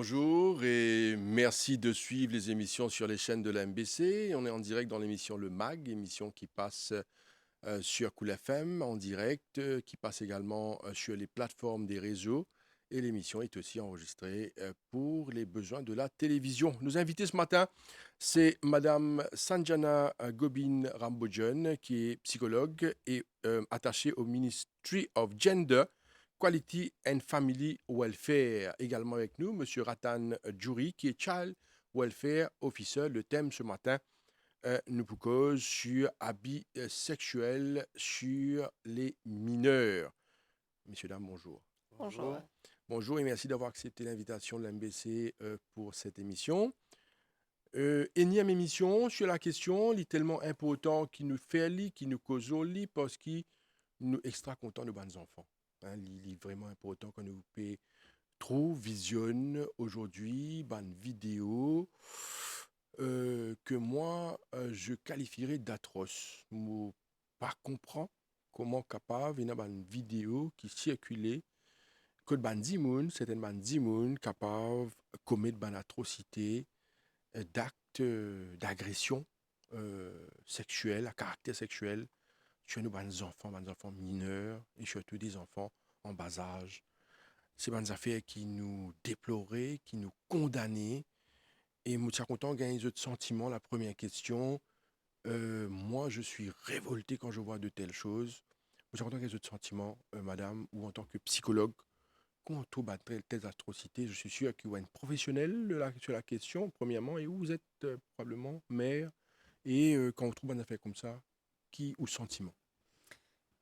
bonjour et merci de suivre les émissions sur les chaînes de la MBC. On est en direct dans l'émission Le MAG, émission qui passe sur Cool FM en direct, qui passe également sur les plateformes des réseaux. Et l'émission est aussi enregistrée pour les besoins de la télévision. Nos invités ce matin, c'est Madame Sanjana Gobin Rambojan, qui est psychologue et attachée au Ministry of Gender, Quality and Family Welfare. Également avec nous, Monsieur Ratan Djouri, qui est Child Welfare Officer. Le thème ce matin nous cause sur abus sexuels sur les mineurs. Messieurs, dames, bonjour. Bonjour. Bonjour et merci d'avoir accepté l'invitation de l'MBC pour cette émission. Énième émission sur la question, est tellement important qui nous fait li, qui nous cause li, parce qu'il nous extra content de bonnes enfants. Hein, il est vraiment important qu'on nous paie trop visionne aujourd'hui, bonne vidéo que moi je qualifierais d'atroce. Je pas comprends comment capable une bonne vidéo qui circulait que ban dimoun, certaines ban dimoun capable commettre ban atrocité, d'actes d'agression sexuelle à caractère sexuel sur nos ban enfants mineurs et surtout des enfants en bas âge. C'est des affaires qui nous déploraient, qui nous condamnaient. Et je suis content de gagner d'autres sentiments. La première question, moi, je suis révolté quand je vois de telles choses. Je suis content de gagner d'autres sentiments, madame, ou en tant que psychologue, quand on trouve telles atrocités, je suis sûr qu'il y a une professionnelle sur la question, premièrement, et où vous êtes probablement mère, et quand on trouve une affaire comme ça, qui ou sentiment.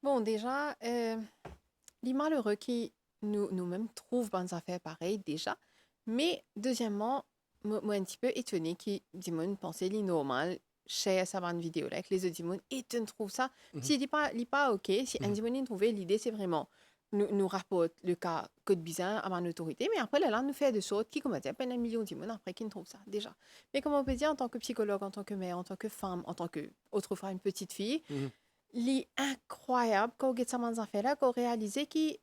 Bon, déjà, les malheureux qui nous-mêmes trouvent bonnes affaires pareilles, déjà. Mais, deuxièmement, moi, un petit peu étonnée qui, dis-moi, pensait les normal, chez sa bande vidéo, là, avec les autres, dis-moi, et tu ne trouves ça. Mhm, Si il pas OK, si un mhm, dis-moi, trouvé, l'idée, c'est vraiment, nous rapporte le cas code bizarre à mon autorité, mais après, là, nous fait de sorte qui, comme on dit, à peine un million de dis-moi, après, qui ne trouve ça, déjà. Mais comme on peut dire, en tant que psychologue, en tant que mère, en tant que femme, en tant que, autrefois, une petite fille, mhm, li incroyable quand on regarde ça affaires là qu'on réalise qui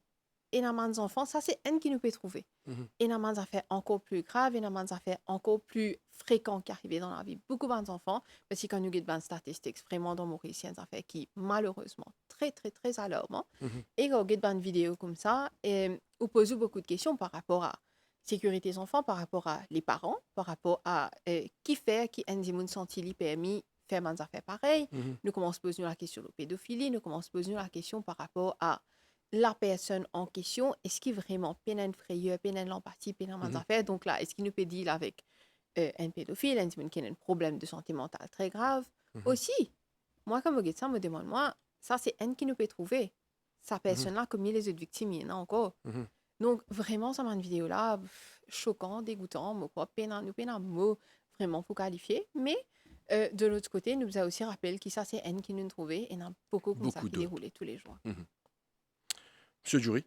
énormément d'enfants ça c'est un qui nous peut trouver mhm, énormément d'affaires encore plus graves énormément d'affaires encore plus fréquents qui arrivent dans la vie beaucoup d'enfants parce que quand nous regardons des statistiques vraiment dans Maurice il y a des affaires qui malheureusement très très très alarmant mhm, et quand on regarde des vidéos comme ça et on pose beaucoup de questions par rapport à sécurité des enfants par rapport à les parents par rapport à qui fait qui un senti li permis faire des affaires pareilles mhm, nous commençons à poser la question de pédophilie, nous commençons à poser la question par rapport à la personne en question, est-ce qu'il vraiment peine une frayeur, peine une empathie, peine une mhm, affaire. Donc là, est-ce qu'il nous peut dire avec un pédophile, un qui a un problème de santé mentale très grave. mhm, Aussi, moi, comme vous ça, me demande, moi, ça, c'est un qui nous peut trouver. Sa mhm, personne-là, comme les autres victimes, il y en a encore. mhm. Donc, vraiment, ça m'a une vidéo-là, choquant, dégoûtant, nous peine un mot vraiment pour qualifier. Mais de l'autre côté, nous a aussi rappelé que ça, c'est un qui nous trouvait et il y en a beaucoup comme ça Beaucoup qui d'autres. déroulait tous les jours. Mhm. Monsieur Jury.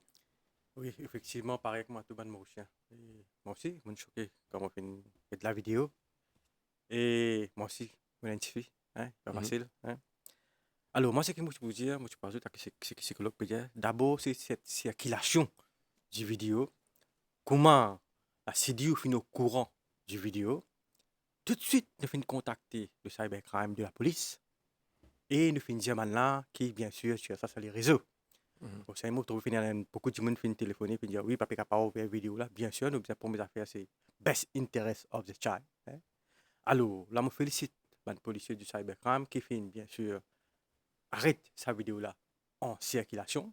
Oui, effectivement, pareil que moi, tout le monde mauricien. Et moi aussi, je suis choqué quand on fait de la vidéo. Et moi aussi, je m'identifie, hein, pas Mhm, facile. Hein. Alors, moi, ce que je peux vous dire, moi, je pense que c'est psychologue peut dire. D'abord, c'est cette circulation du vidéo. Comment la CDU finit au courant du vidéo. Tout de suite, nous finissons contacter le cybercrime de la police. Et nous finissons dire là, qui, bien sûr, sur ça, sur les réseaux. mhm, Bon, c'est un mot trouvé finalement beaucoup de monde finit téléphoner puis dire oui papa capable ouvrir vidéo là bien sûr nous pour mes affaires c'est best interest of the child hein. Alors là me félicite le policier du cybercrime qui fait bien sûr arrête sa vidéo là en circulation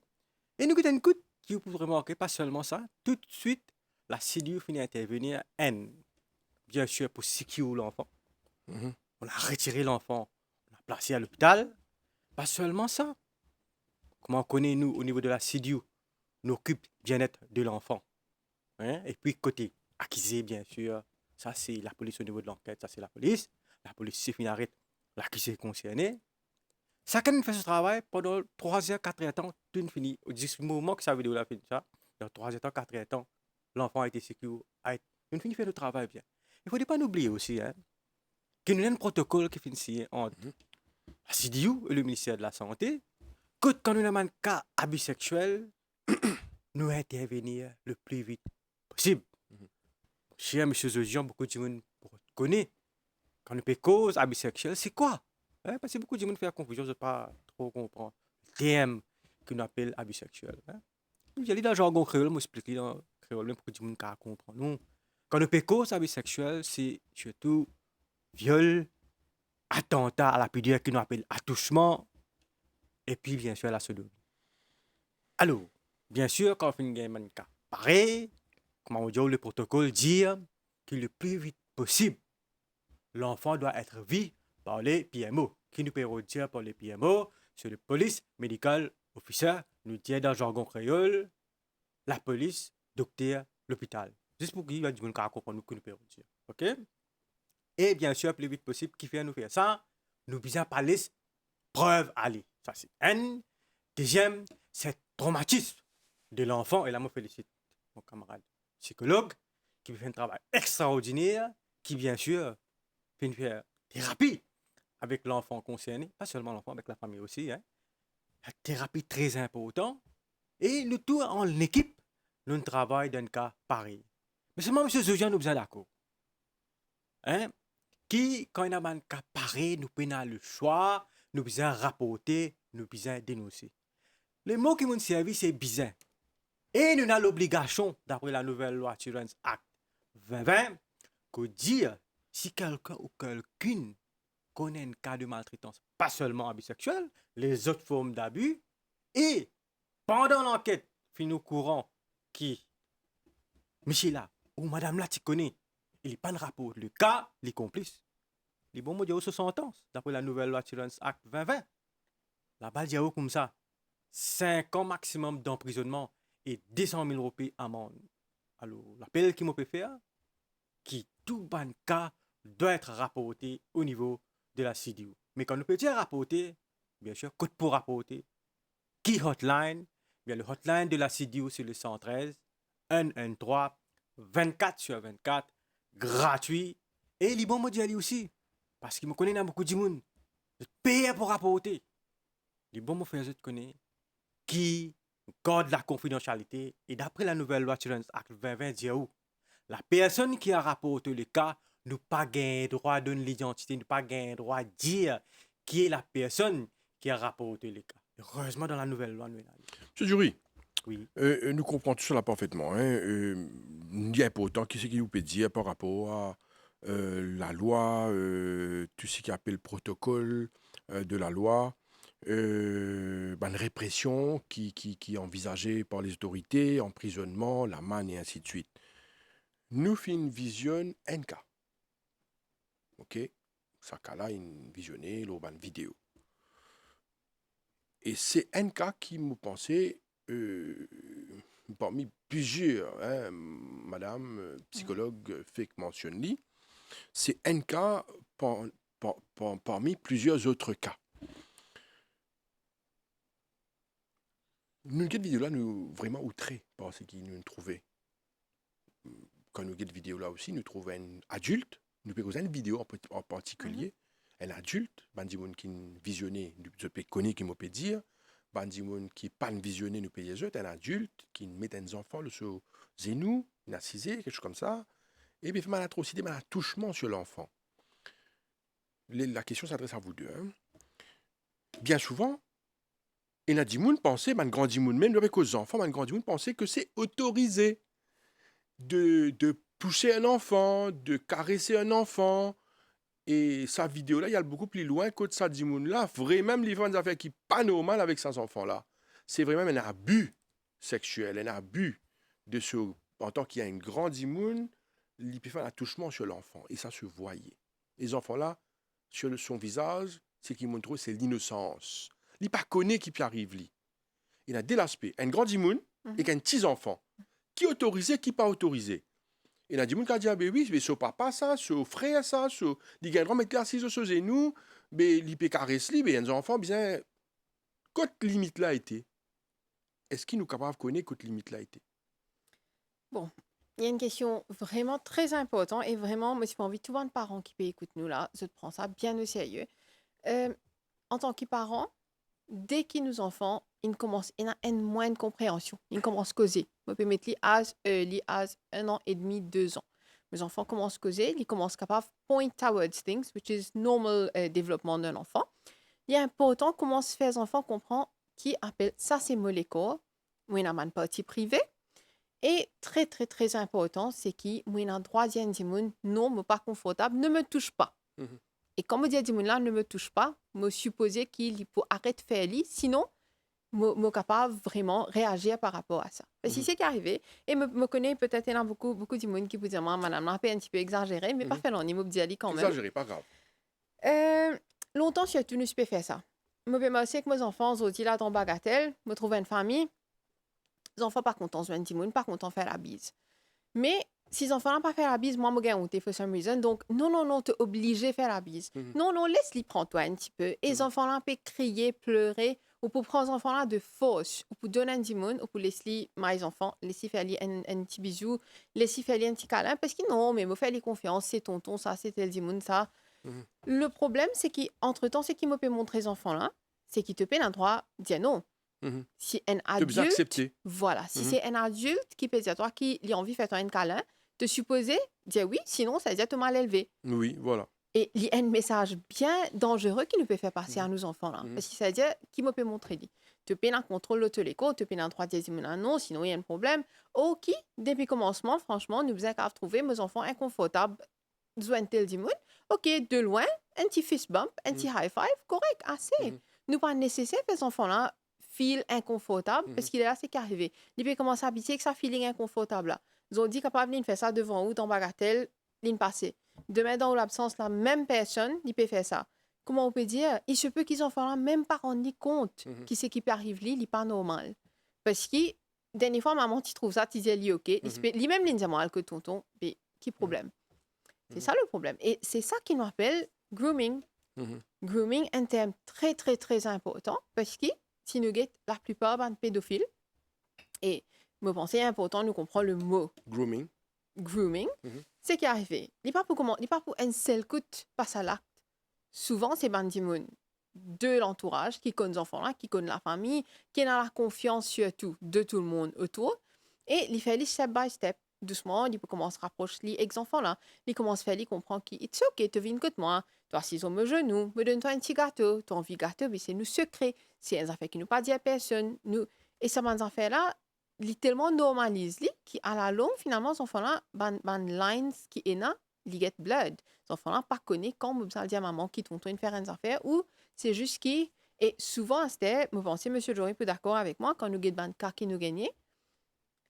et nous avons une écoute qui vous pouvez remarquer pas seulement ça tout de suite la CDU finit intervenir and bien sûr pour sécuriser l'enfant mhm, on a retiré l'enfant on l'a placé à l'hôpital pas seulement ça comment on connaît nous au niveau de la CDU nous occupe bien-être de l'enfant. Hein? Et puis, côté accusé, bien sûr, ça c'est la police au niveau de l'enquête, ça c'est la police. La police, c'est fini arrête l'accusé concerné. Ça, quand on fait ce travail, pendant 3 heures, 4 heures temps, tout fini. Au moment que ça vidéo là fait ça, dans 3 heures temps, 4 heures temps, l'enfant a été sécurisé. On finit faire le travail bien. Il ne faut pas oublier aussi hein, qu'il y a un protocole qui finit signé entre mhm, la CDU et le ministère de la Santé. Que quand on a un cas abus sexuel, nous intervenir le plus vite possible. mhm. cher monsieur Zojian, beaucoup de monde connaît. Quand on peut cause bisexuel, c'est quoi? Hein? Parce que beaucoup de monde fait la confusion, je ne pas trop comprendre. Le terme qu'on appelle bisexuel. Hein? J'ai dans le jargon créole, moi explique dans le créole, même pour que tout le monde comprenne. Non. Quand on peut cause bisexuel, c'est surtout viol, attentat à la pudeur qu'on appelle attouchement, et puis bien sûr la sodomie. Alors, bien sûr, quand on fait un cas pareil, comment on dit, le protocole dit que le plus vite possible, l'enfant doit être vu par les PMO. Qui nous peut dire par les PMO, c'est le police medical officer, nous dit dans le jargon créole, la police, docteur, l'hôpital. Juste pour qu'il y ait du monde qui comprenne ce que nous pouvons dire. OK? Et bien sûr, le plus vite possible, qui fait nous faire ça, nous besoin parler preuve aller. Ça, c'est un. Deuxième, c'est traumatisme de l'enfant. Et là, je félicite mon camarade psychologue qui fait un travail extraordinaire, qui bien sûr fait une thérapie avec l'enfant concerné, pas seulement l'enfant, avec la famille aussi. Hein. La thérapie très importante. Et nous tous en équipe, nous travaillons dans un cas pareil. Mais seulement M. Zojian nous besoin d'accord. Hein? Qui, quand il y a un cas pareil, nous prenons le choix, nous besoin rapporter, nous besoin dénoncer. Le mot qui nous servi, c'est bizarre. Et nous avons l'obligation, d'après la nouvelle loi Children's Act 2020, que dire si quelqu'un ou quelqu'une connaît un cas de maltraitance, pas seulement bisexuel, les autres formes d'abus, et pendant l'enquête, fin au courant qui, Michela ou Madame là, tu connais, il n'est pas de rapport, le cas, les complices. Les bons mots disent 60 ans, d'après la nouvelle loi Children's Act 2020. La balle dit comme ça, 5 ans maximum d'emprisonnement et 200 000 roupies amende. Alors, l'appel qui m'a peut faire, qui tout bon cas doit être rapporté au niveau de la CDU. Mais quand nous peut dire rapporter, bien sûr, code pour rapporter, qui hotline, bien le hotline de la CDU c'est le 113 113 24/24, gratuit. Et les bons mots d'y aller aussi, parce qu'il me connaît dans beaucoup de monde. Je paye pour rapporter. Les bons mots frères, je te connais, qui garde la confidentialité. Et d'après la nouvelle loi Children's Act 2020, dit où la personne qui a rapporté le cas n'a pas gagné droit de l'identité, n'a pas gagné droit de dire qui est la personne qui a rapporté le cas. Heureusement, dans la nouvelle loi, nous Monsieur Dury, oui. nous comprenons tout cela parfaitement. Hein. Il y a important, qui c'est qui vous peut dire par rapport à la loi, tout ce qui appelle le protocole de la loi, une répression qui est envisagée par les autorités, emprisonnement, la manne et ainsi de suite. Nous faisons vision un cas. OK? Ça cas-là, une visionné, une vidéo. Et c'est un cas qui me pensait, parmi plusieurs, hein, madame psychologue fait mentionne lui, c'est un cas parmi plusieurs autres cas. Nous, cette vidéo-là, nous vraiment outrés par ce qu'ils nous trouvaient. Quand nous cette vidéo-là aussi, nous trouvons un adulte, nous pouvons une vidéo en particulier, un adulte, bandimoun qui visionné, je peux connaître qui me peut dire, bandimoun qui pas visionné, nous peut dire, un adulte qui met des enfants sur genou, narcisé, quelque chose comme ça, et puis fait mal atrocité, mal attouchement sur l'enfant. La question s'adresse à vous deux. Hein. Bien souvent, et la dimoun pensait, man grand dimoun même avec aux enfants, man grand dimoun pensait que c'est autorisé de toucher un enfant, de caresser un enfant. Et sa vidéo-là, il y a beaucoup plus loin que ça dimoun-là. Vraiment, il y a des affaires qui sont pas normales avec ces enfants-là. C'est vraiment un abus sexuel, un abus de ce. En tant qu'il y a un grand dimoun, il peut faire un attouchement sur l'enfant. Et ça se voyait. Les enfants-là, sur son visage, ce qui montre, c'est l'innocence. Il ne pas connaît qui peut arriver. Il y a deux aspects. Un grand dimoun et un petit enfant. Qui est autorisé, qui n'est pas autorisé. Et il y a des gens qui ont dit, ah ben oui, mais son papa ça, son frère ça, il y a un grand mettre assis sur ses genoux, mais il peut caresser, mais il y a des enfants, bien, quelle limite là été? Est-ce qu'il nous est capable de connaître quelle limite là été? Bon, il y a une question vraiment très importante et vraiment, moi, j'ai pas envie de tout voir de parents qui peut écouter nous là, je te prends ça bien au sérieux. En tant que parent, dès qu'ils nous enfants, ils commencent, il y a une moindre compréhension, ils commencent à causer. On peut mettre l'âge 1 an et demi, 2 ans. mes enfants commencent à causer, ils commencent à point towards things, which is normal développement d'un enfant. Il est important comment se fait les enfants comprendre qui appelle ça c'est molécule, moi il une partie privée. Et très très très important, c'est qui moi il a droit de dire non, mais pas confortable, ne me touche pas. Mhm. Et quand me dit là ne me touche pas, me supposer qu'il faut arrêter de faire sinon me capable vraiment réagir par rapport à ça. Parce que Mhm. c'est qui arrivé et me connaît peut-être il y a beaucoup de monde qui vous dit moi madame là un petit peu exagéré mais pas Mhm. fait l'on me dit quand même. Exagéré, pas grave. Longtemps je ne suis pas fait ça. Me peux aussi que mes enfants ont dit là dans bagatelle, me trouver une famille. Les enfants pas contents de petit monde, pas contents de faire la bise. Mais si les enfants n'ont pas fait la bise, moi, je gagne honte for some reason. Donc, non, t'es obligé de faire la bise. Mhm. Non, laisse-les prendre toi un petit peu. Et les enfants là peuvent crier, pleurer, ou pour prendre les enfants là de force, ou pour donner un petit monde, ou pour laisser mes enfants, laisser faire un petit bisou, laisser faire un petit câlin, parce que non, mais me faire les confiance, c'est tonton, ça, c'est tel monde, ça. Mhm. Le problème, c'est qu'entre-temps, c'est qu'il me peut montrer les enfants là, c'est qu'il te paie un droit de dire non. Mhm. Si un Tu bien adulte, accepté. voilà, si Mhm. c'est un adulte qui peut dire toi qui a envie de faire un câlin, te supposer dire oui, sinon ça veut dire te mal élevé. Oui, voilà. Et il y a un message bien dangereux qui nous peut faire passer à Mhm. nos enfants là. Mhm. Parce que ça veut dire qui me peut montrer dit. Tu peux un contrôle de l'école, tu peux un droit de dire non, sinon il y a un problème. Ok, depuis le commencement, franchement, nous avons qu'à trouver mes enfants inconfortables. Besoin de tel dimoun. Ok, de loin, un petit fist bump, un petit high five, correct, assez. Mhm. Nous pas nécessaire que ces enfants-là feel inconfortable parce qu'il est là, c'est qu'arrivé. Il peut commencer à habiter avec sa feeling inconfortable là. Ils ont dit capable de faire ça devant ou dans bagatelle, ligne passée. Demain, dans l'absence, la même personne, il peut faire ça. Comment on peut dire? Il se peut qu'ils enfants là même pas rendre compte Mhm. qui c'est qui peut arriver, il n'est pas normal. Parce que, dernière fois, maman, tu trouves ça, tu dis, lui, ok. Lui-même, il dit, moi, que tonton, mais qui problème? C'est ça le problème. Et c'est ça qui nous appelle grooming. Mhm. Grooming, un terme très, très, très important parce que si nous guettons la plupart des pédophiles, et me penser important, nous comprendre le mot Grooming. grooming, Mhm. c'est qui est arrivé. Il n'est pas pour un seul coup passe à l'acte. Souvent, c'est bandimoun de l'entourage qui connaît les enfants-là, qui connaît la famille, qui a la confiance surtout de tout le monde autour. Et il fait step by step. Doucement, il peut commencer à rapprocher les enfants-là. Il commence à faire, il comprend qu'il est ok, tu viens que moi. Toi, s'ils ont mes genoux, me donne-toi un petit gâteau. Tu as envie de gâteau, mais c'est nous secret. C'est un affaire qui nous pas dit à personne. Nous... Et ça, ces affaires-là, tellement normalise, qui à la longue, finalement, ces enfants-là, ban lines qui est là, ils get blood. Les enfants-là, pas connaît quand vous allez dire à maman qui t'ont faire une affaire ou c'est juste qui. Et souvent, c'était, je pense, M. Jory peut d'accord avec moi, quand nous gagnons cas qui nous gagnait,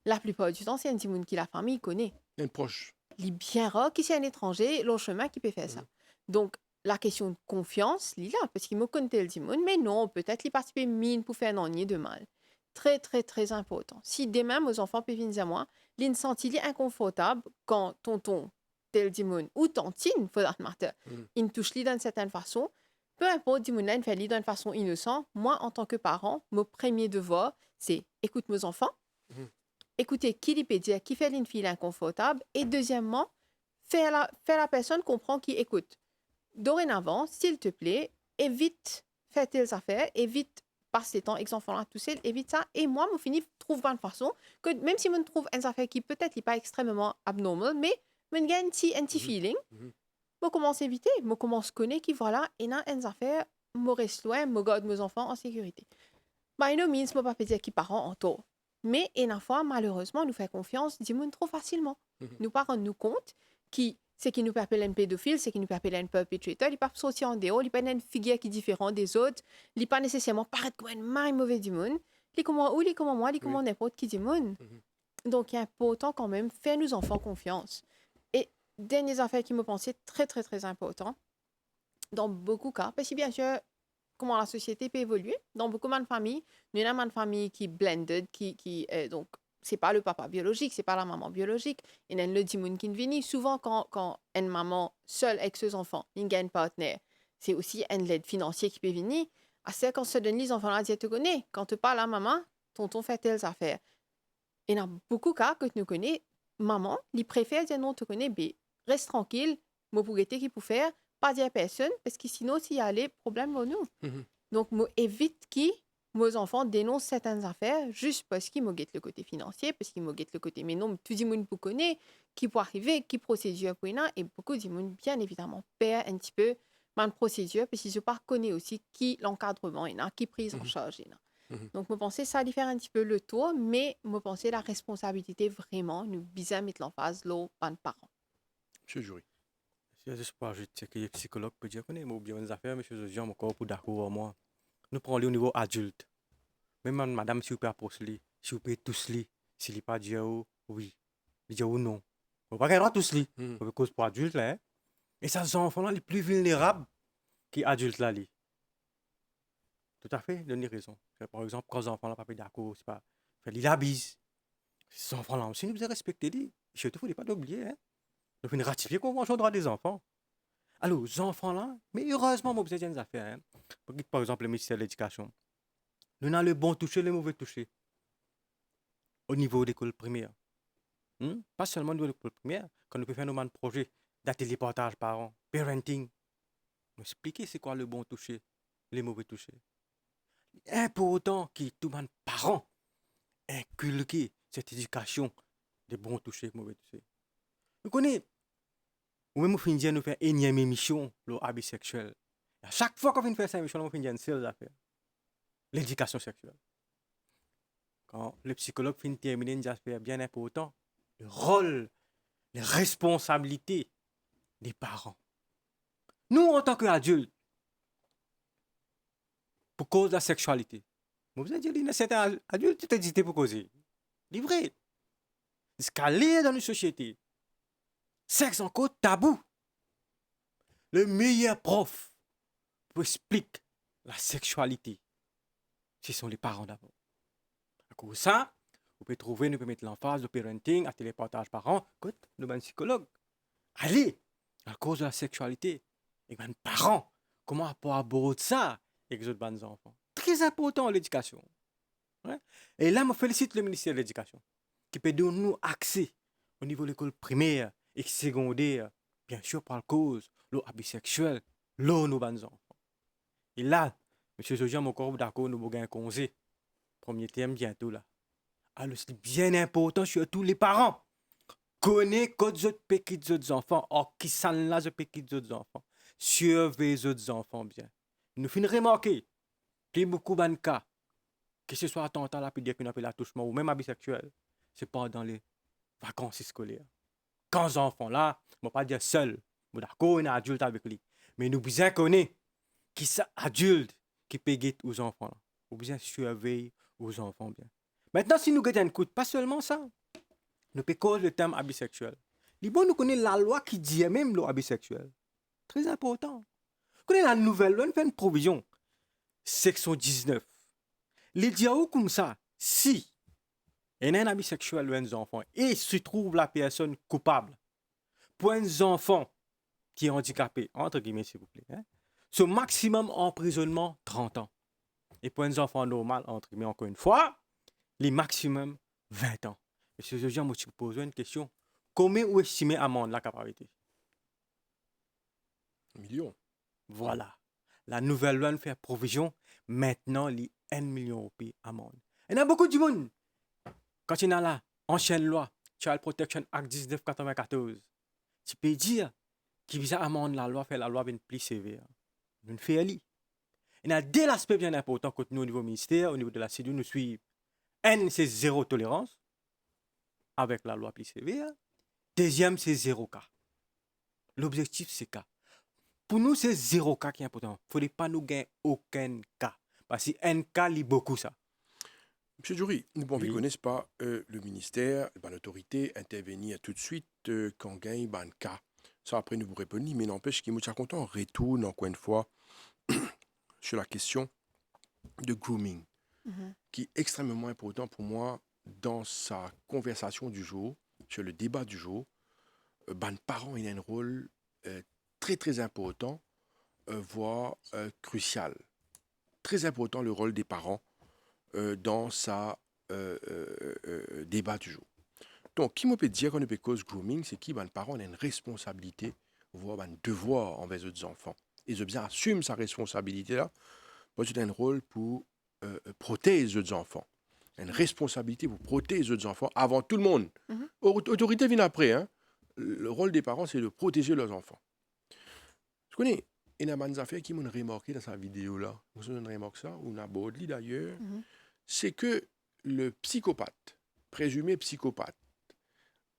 la plupart du temps, c'est un petit monde qui la famille connaît. Un proche. Il est bien rare qui c'est un étranger, l'autre chemin qui peut faire ça. Donc, la question de confiance, il est là, parce qu'il me connaît le petit monde, mais non, peut-être qu'il participe mine pour faire un ennui de mal. Très, très, très important. Si demain, mes enfants peuvent venir à moi, ils se sentent inconfortables quand tonton, tel dimon, ou tantine, for that matter, ils touchent d'une certaine façon, peu importe, dimon, fait d'une façon innocente, moi, en tant que parent, mon premier devoir, c'est écoute mes enfants, écoutez qui lui peut dire qui fait une fille inconfortable, et deuxièmement, faire la personne comprendre qui écoute. Dorénavant, s'il te plaît, évite faire tes affaires, évite passer temps avec les enfants là tout seul, évite ça. Et moi, je finis trouve une façon que même si je trouve une affaire qui peut-être n'est pas extrêmement abnormale, mais je gagne un petit feeling, je commence à éviter, je commence à connaître qui voilà, et dans une affaire, je reste loin, je garde mes enfants en sécurité. By no means, je ne peux pas dire qui parent en tort. Mais une fois, malheureusement, nous fait confiance, dis-moi trop facilement. Nous pas rendre nous compte qui c'est qui nous peut appeler un pédophile, c'est qui nous peut appeler un perpetrator, il peut sortir en dehors, il peut être une figure qui est différente des autres, il pas nécessairement paraître comme un mauvais du monde, il est comme moi, il est comme moi, il est comme n'importe qui du monde. Donc, il est important quand même faire nos enfants confiance. Et dernières affaires qui me pensaient très, très, très important, dans beaucoup de cas, parce que bien sûr, comment la société peut évoluer, dans beaucoup de familles, nous avons une famille qui est blended, qui donc, c'est pas le papa biologique, c'est pas la maman biologique. Il y a le dimoun qui vient. Souvent, quand une maman seule avec ses enfants, il y a un partenaire, c'est aussi un aide financier qui peut venir. C'est quand se donne les enfants là, tu connais. Quand tu parles à maman, tonton fait telles affaires. Il y a beaucoup de cas que tu connais. Maman, il préfère dire non, tu connais, mais reste tranquille, moi pour guetter qui peut faire, pas dire à personne, parce que sinon, s'il y a les problèmes pour nous. Donc, moi évite qui Mes enfants dénoncent certaines affaires juste parce qu'ils me guettent le côté financier, parce qu'ils me guettent le côté. Mais non, tout le monde vous connaît, qui peut arriver, qui procédure pour une, et beaucoup de monde, bien évidemment, perd un petit peu ma procédure, parce qu'ils ne pas connaît aussi qui l'encadrement est là, qui prise en Mhm. charge est là. Mhm. Donc, je pensais ça allait faire un petit peu le tour, mais je pensais la responsabilité vraiment, nous bien mettre l'emphase là, par les parents. Monsieur Jury. Je juste pas ajouter que les psychologues peuvent dire qu'on est bien des affaires, monsieur Jean, encore pour d'accord avec moi. Nous prenons au niveau adulte. Même madame, si vous pouvez approcher, si vous pouvez tous lire, s'il n'est pas dire oui, il dit non. On ne va pas tous lire. Mhm. Parce que pour adultes, là, hein. Et ça, ces enfants-là, les plus vulnérables qui adultes là. Tout à fait, donner raison. Par exemple, quand les enfants là, pas d'accord, c'est pas. Fait la bise. Ces enfants-là aussi, nous devons respecter. Surtout, il ne faut pas l'oublier. Hein. Nous devons ratifier la Convention des droits des enfants. Alors, les enfants-là, mais heureusement, moi, vous avez des affaires. Hein. Par exemple, le ministère de l'Éducation. Nous avons le bon toucher, le mauvais toucher. Au niveau de l'école primaire. Pas seulement au niveau de l'école primaire, quand nous pouvons faire nos projets d'atelier partage parents, parenting. Nous expliquer c'est quoi le bon toucher, les mauvais touchés. Important que tout le monde, parents, inculquer cette éducation des bons touchés et mauvais touchés. Vous connaissez, ou même au fin de nous faire une énième émission, l'habit sexuel. À chaque fois qu'on vient faire cette émission, on finit une seule affaire. L'éducation sexuelle. Quand le psychologue finit terminer une affaire bien important, le rôle, les responsabilités des parents. Nous, en tant qu'adultes, pour cause de la sexualité, vous avez dit, c'est un adulte qui t'a dit pour causer. C'est vrai. Ce qu'il y a dans une société, sexe encore tabou. Le meilleur prof pour expliquer la sexualité, ce sont les parents d'abord. À cause de ça, vous pouvez trouver, nous pouvons mettre l'emphase de parenting, à téléportage parents, écoute, nous sommes psychologues. Allez, à cause de la sexualité, et ben parents, comment aborder ça avec les autres enfants? Très important l'éducation. Ouais? Et là, je félicite le ministère de l'Éducation qui peut donner nous accès au niveau de l'école primaire et secondaire, bien sûr par cause, l'abus sexuel, nos enfants. Et là, M. Sojan, mon corps d'accord, nous avons un congé. Premier thème bientôt là. Alors, c'est bien important, surtout les parents. Connaissez les autres petits enfants, or qui sont là, les petits autres enfants. Surveillez les autres enfants bien. Nous finissons remarquer qu'il y a beaucoup de cas, que ce soit attentat là, puis dire qu'on appelle l'attouchement ou même abus sexuel, c'est pendant les vacances scolaires. Quand les enfants là, je ne vais pas dire seul, je d'accord, un adulte avec lui. Mais nous bien connaissons qui sont adultes qui payent aux enfants là. Nous bien surveiller aux enfants bien. Maintenant, si nous gagnons un coup, pas seulement ça, nous pouvons cause le terme abus sexuel. Les bon, nous connaissons la loi qui dit même l'abus sexuel. Très important. Nous connaissons la nouvelle loi, nous fait une provision. Section 19. Les dit comme ça, si il y a un abus sexuel de enfants et se trouve la personne coupable pour un enfant qui est handicapé, entre guillemets s'il vous plaît, hein, ce maximum emprisonnement 30 ans. Et pour un enfant normal, entre guillemets encore une fois, les maximum 20 ans. Monsieur Jean, moi je vous pose une question. Combien vous estimez amende la capacité? Millions. Voilà. La nouvelle loi nous fait provision. Maintenant, les 1 million de pays amende. Il y en a beaucoup de monde. Quand il y a là, ancienne loi, Child Protection Act 1994, tu peux dire qu'il vise à amender la loi, faire la loi bien plus sévère. Nous faisons ali. Il y a deux aspects bien importants que nous, au niveau ministère, au niveau de la CIDU, nous suivons. Un, c'est zéro tolérance avec la loi plus sévère. Deuxième, c'est zéro cas. L'objectif, c'est cas. Pour nous, c'est zéro cas qui est important. Il ne faudrait pas nous gagner aucun cas. Parce qu'un cas, il beaucoup ça. Monsieur Jury, nous ne Oui. connaissons pas le ministère, l'autorité intervenir tout de suite quand on gagne un cas. Ça, après, nous vous répondons, mais n'empêche qu'il est content. On retourne encore une fois sur la question de grooming, qui est extrêmement important pour moi dans sa conversation du jour, sur le débat du jour. Parents, il a un rôle très, très important, voire crucial. Très important le rôle des parents dans sa débat du jour. Donc, qui me peut dire qu'on ne peut cause grooming, c'est qui les parents ont une responsabilité, voire un devoir envers les autres enfants. Et je bien assume sa responsabilité là, moi j'ai un rôle pour protéger les autres enfants. Une responsabilité pour protéger les autres enfants avant tout le monde. Mhm. Autorité vient après. Hein. Le rôle des parents, c'est de protéger leurs enfants. Je connais une affaire qui m'a remarqué dans sa vidéo là. Vous avez remarqué ça, ou n'a pas d'ailleurs. Mhm. C'est que le psychopathe, présumé psychopathe,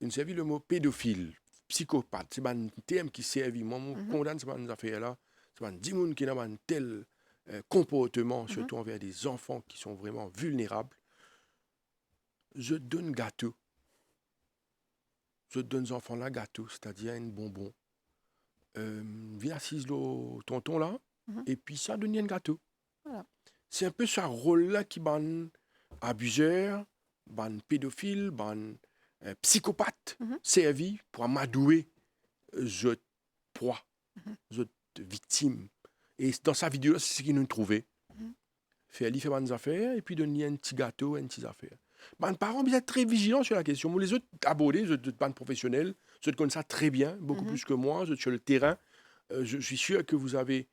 il servi le mot pédophile, psychopathe, c'est un terme qui servi. Moi, je condamne cette affaire-là. C'est un démon qui a un tel comportement, surtout envers des enfants qui sont vraiment vulnérables. Je donne gâteau. Je donne aux enfants là gâteau, c'est-à-dire un bonbon. Viens assise le tonton là, et puis ça donne un gâteau. Voilà. C'est un peu ce rôle-là qui ban abuseur, ban pédophile, ban psychopathe, servi pour amadouer je proie, je victime. Et dans sa vidéo, c'est ce qu'il nous trouvait. Faire lui faire des affaires et puis donner un petit gâteau, un petit affaire. Les parents sont très vigilants sur la question. Moi, les autres abordés, les autres professionnels, ceux qui connaissent ça très bien, beaucoup plus que moi, sur le terrain. Je suis sûr que vous avez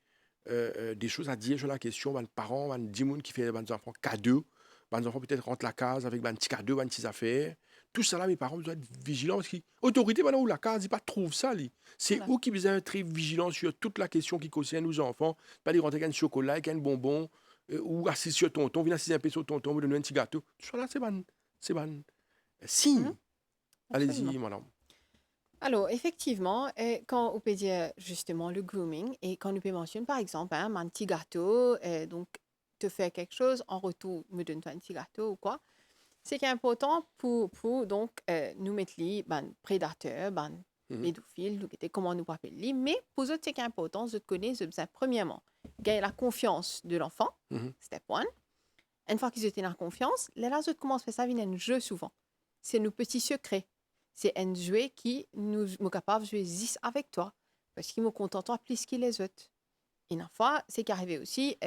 des choses à dire sur la question. Les parents, les gens qui font des enfants cadeaux, les enfants peut-être rentrent la case avec un petit cadeau, une petite affaire. Tout ça là, mes parents doivent être vigilants parce que l'autorité, maintenant, où la case, ils pas trouve ça. C'est eux qui doivent être très vigilants sur toute la question qui concerne nos enfants. Pas les rentrer avec un chocolat, avec un bonbon, ou assis sur tonton, venir assis un peu sur tonton, me donner un petit gâteau. Tout ça là, c'est ban signe. Allez-y, Absolument. madame. Alors, effectivement, quand on peut dire justement le grooming, et quand on peut mentionner par exemple un petit gâteau, donc te faire quelque chose, en retour, me donne un petit gâteau ou quoi, c'est important pour donc nous mettre les prédateurs, pédophiles, nous guetter comment nous appeler, mais pour eux, c'est important, je connais, je besoin premièrement, gagner la confiance de l'enfant, step one. Une fois qu'ils ont la confiance, là, je commence à faire ça, vient un jeu souvent. C'est nos petits secrets. C'est un jeu qui nous est capable de jouer 10 avec toi, parce qu'il me contente plus que les autres. Et une fois, c'est qu'arrivé aussi,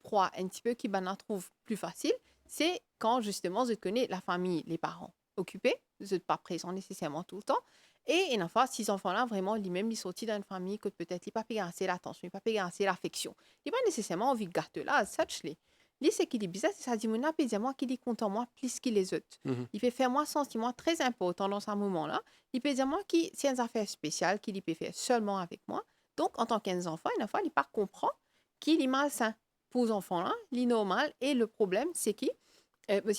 proie un petit peu qui la trouve plus facile, c'est quand justement je connais la famille, les parents occupés, je ne pas présent nécessairement tout le temps. Et une fois, ces enfants-là, vraiment, lui-même, ils sont sortis d'une famille que peut-être ils n'ont pas payé assez l'attention, ils n'ont pas payé assez l'affection. Ils n'ont pas nécessairement envie de gâteau là, such-les. Lui, c'est qu'il est bizarre, c'est ça dit, mon appel, moi, qu'il est content, moi, plus qu'il les autres. Il peut faire moi sentiment très important dans ce moment-là. Il peut dire moi que c'est une affaire spéciale qu'il peut faire seulement avec moi. Donc, en tant qu'enfant, une fois, il pas comprend qu'il est malsain. Pour les enfants-là, il est normal. Et le problème, c'est que,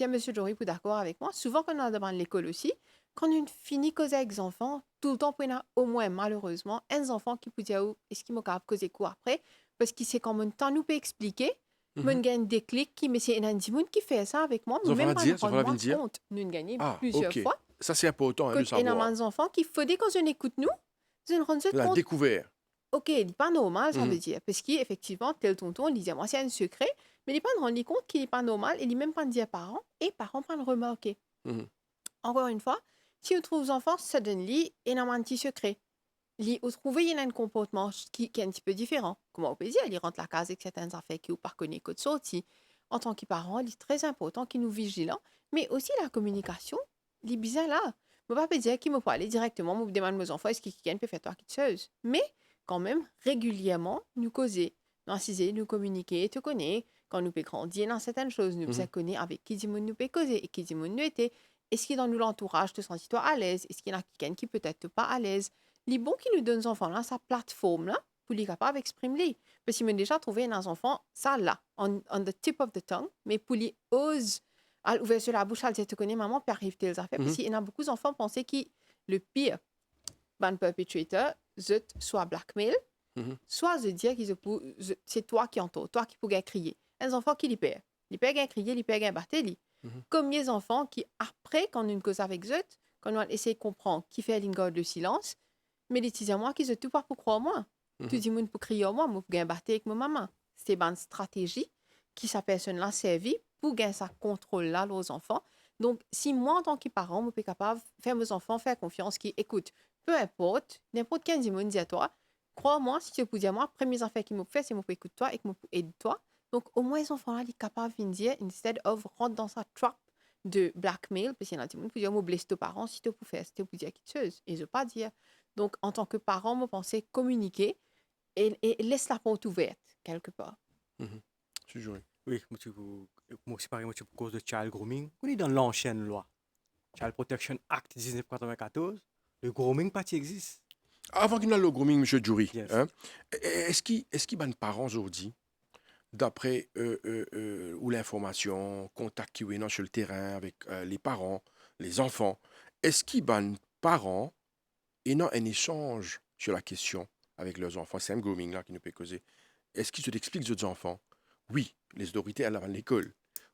monsieur Jory, vous d'accord avec moi, souvent quand on a devant l'école aussi, quand on finit causer avec les enfants, tout le temps, on a au moins, malheureusement, un enfant qui peut dire, est-ce qu'il m'a capable causer quoi après? Parce qu'il sait qu'en même temps, nous peut expliquer. Nous gagne des clics qui, mais c'est un monde qui fait ça avec moi, Vous même pas dire, nous rendre compte. Nous gagnons plusieurs fois. Ça, c'est important de savoir. Énormément d'enfants qui, faut dire, quand on écoute nous, on rend La compte. découverte. Ok, il n'est pas normal, ça veut dire. Parce qu'effectivement, tel tonton, il disait, moi, c'est un secret, mais il n'est pas de rendre compte qu'il n'est pas normal, et il n'est même pas de dire parents, et parents pas le remarquer. Encore une fois, si on trouve les enfants, suddenly, il y a un petit secret. Il y a un comportement qui est un petit peu différent. Comment on peut dire, il rentre la case avec certaines affaires qui ou pas connaît que de sortie. En tant que parent, il est très important qu'il nous vigilent, mais aussi la communication, il est bizarre là. Je ne peux pas dire qu'il me peut aller directement, me demande aux enfants, est-ce qu'ils peut faire toi qui te chose. Mais quand même, régulièrement, nous causer, nous assiser, nous communiquer, te connaître, quand nous peut grandir dans certaines choses, nous peut connaître avec qui nous peut causer et qui nous était. Est-ce qu'il est dans nous l'entourage, te sens toi à l'aise? Est-ce qu'il y en a quelqu'un qui peut-être pas à l'aise? Les bons qui nous donnent aux enfants là, sa plateforme là, pour les capables d'exprimer. Parce qu'ils m'ont déjà trouvé un enfant, ça là, on the tip of the tongue, mais pour les ose, à ouvrir sur la bouche, à dire, tu connais maman, puis arrive telles affaires. Parce qu'il y en a beaucoup d'enfants pensaient que le pire, ban perpetrator, soit blackmail, soit de dire que c'est toi qui entends, toi qui pourrais crier. Un enfant qui les perd crier, les perd battre. Comme les enfants qui, après, quand on a une cause avec eux, quand on essaie de comprendre qui fait une garde de silence, mais les disent à moi qu'ils ne tout pas pour croire moi. Tu dis moi pour crier à moi, moi pour battre avec ma maman. C'est une stratégie qui sa personne là servi pour gagner sa contrôle là aux enfants. Donc si moi en tant que parent, je suis capable de faire mes enfants faire confiance qui écoute, peu importe, n'importe quel monde dit à toi, crois-moi si tu peux dire moi, première affaire qui me fait c'est moi pour écouter toi et que moi pour aider toi. Donc au moins les enfants là, ils sont capables de dire instead of rentrer dans sa trap de blackmail parce qu'il y en a des gens qui disent moi blesse tes parents si tu peux faire, si tu peux dire quelque chose et je pas dire. Donc, en tant que parent, je pensais communiquer et laisse la porte ouverte, quelque part. C'est joli. Oui, moi aussi, pareil, moi, pour cause de child grooming. On est dans l'ancienne loi. Child Protection Act 1994. Le grooming, pas existe. Avant qu'il y ait le grooming, M. Djouri, Yes. hein, est-ce qu'il y a des parents aujourd'hui, d'après ou l'information, contact qui est sur le terrain avec les parents, les enfants, est-ce qu'il y a des parents et non un échange sur la question avec leurs enfants? C'est un grooming là qui nous peut causer. Est-ce qu'ils se l'expliquent aux enfants? Oui, les autorités elles avant l'école.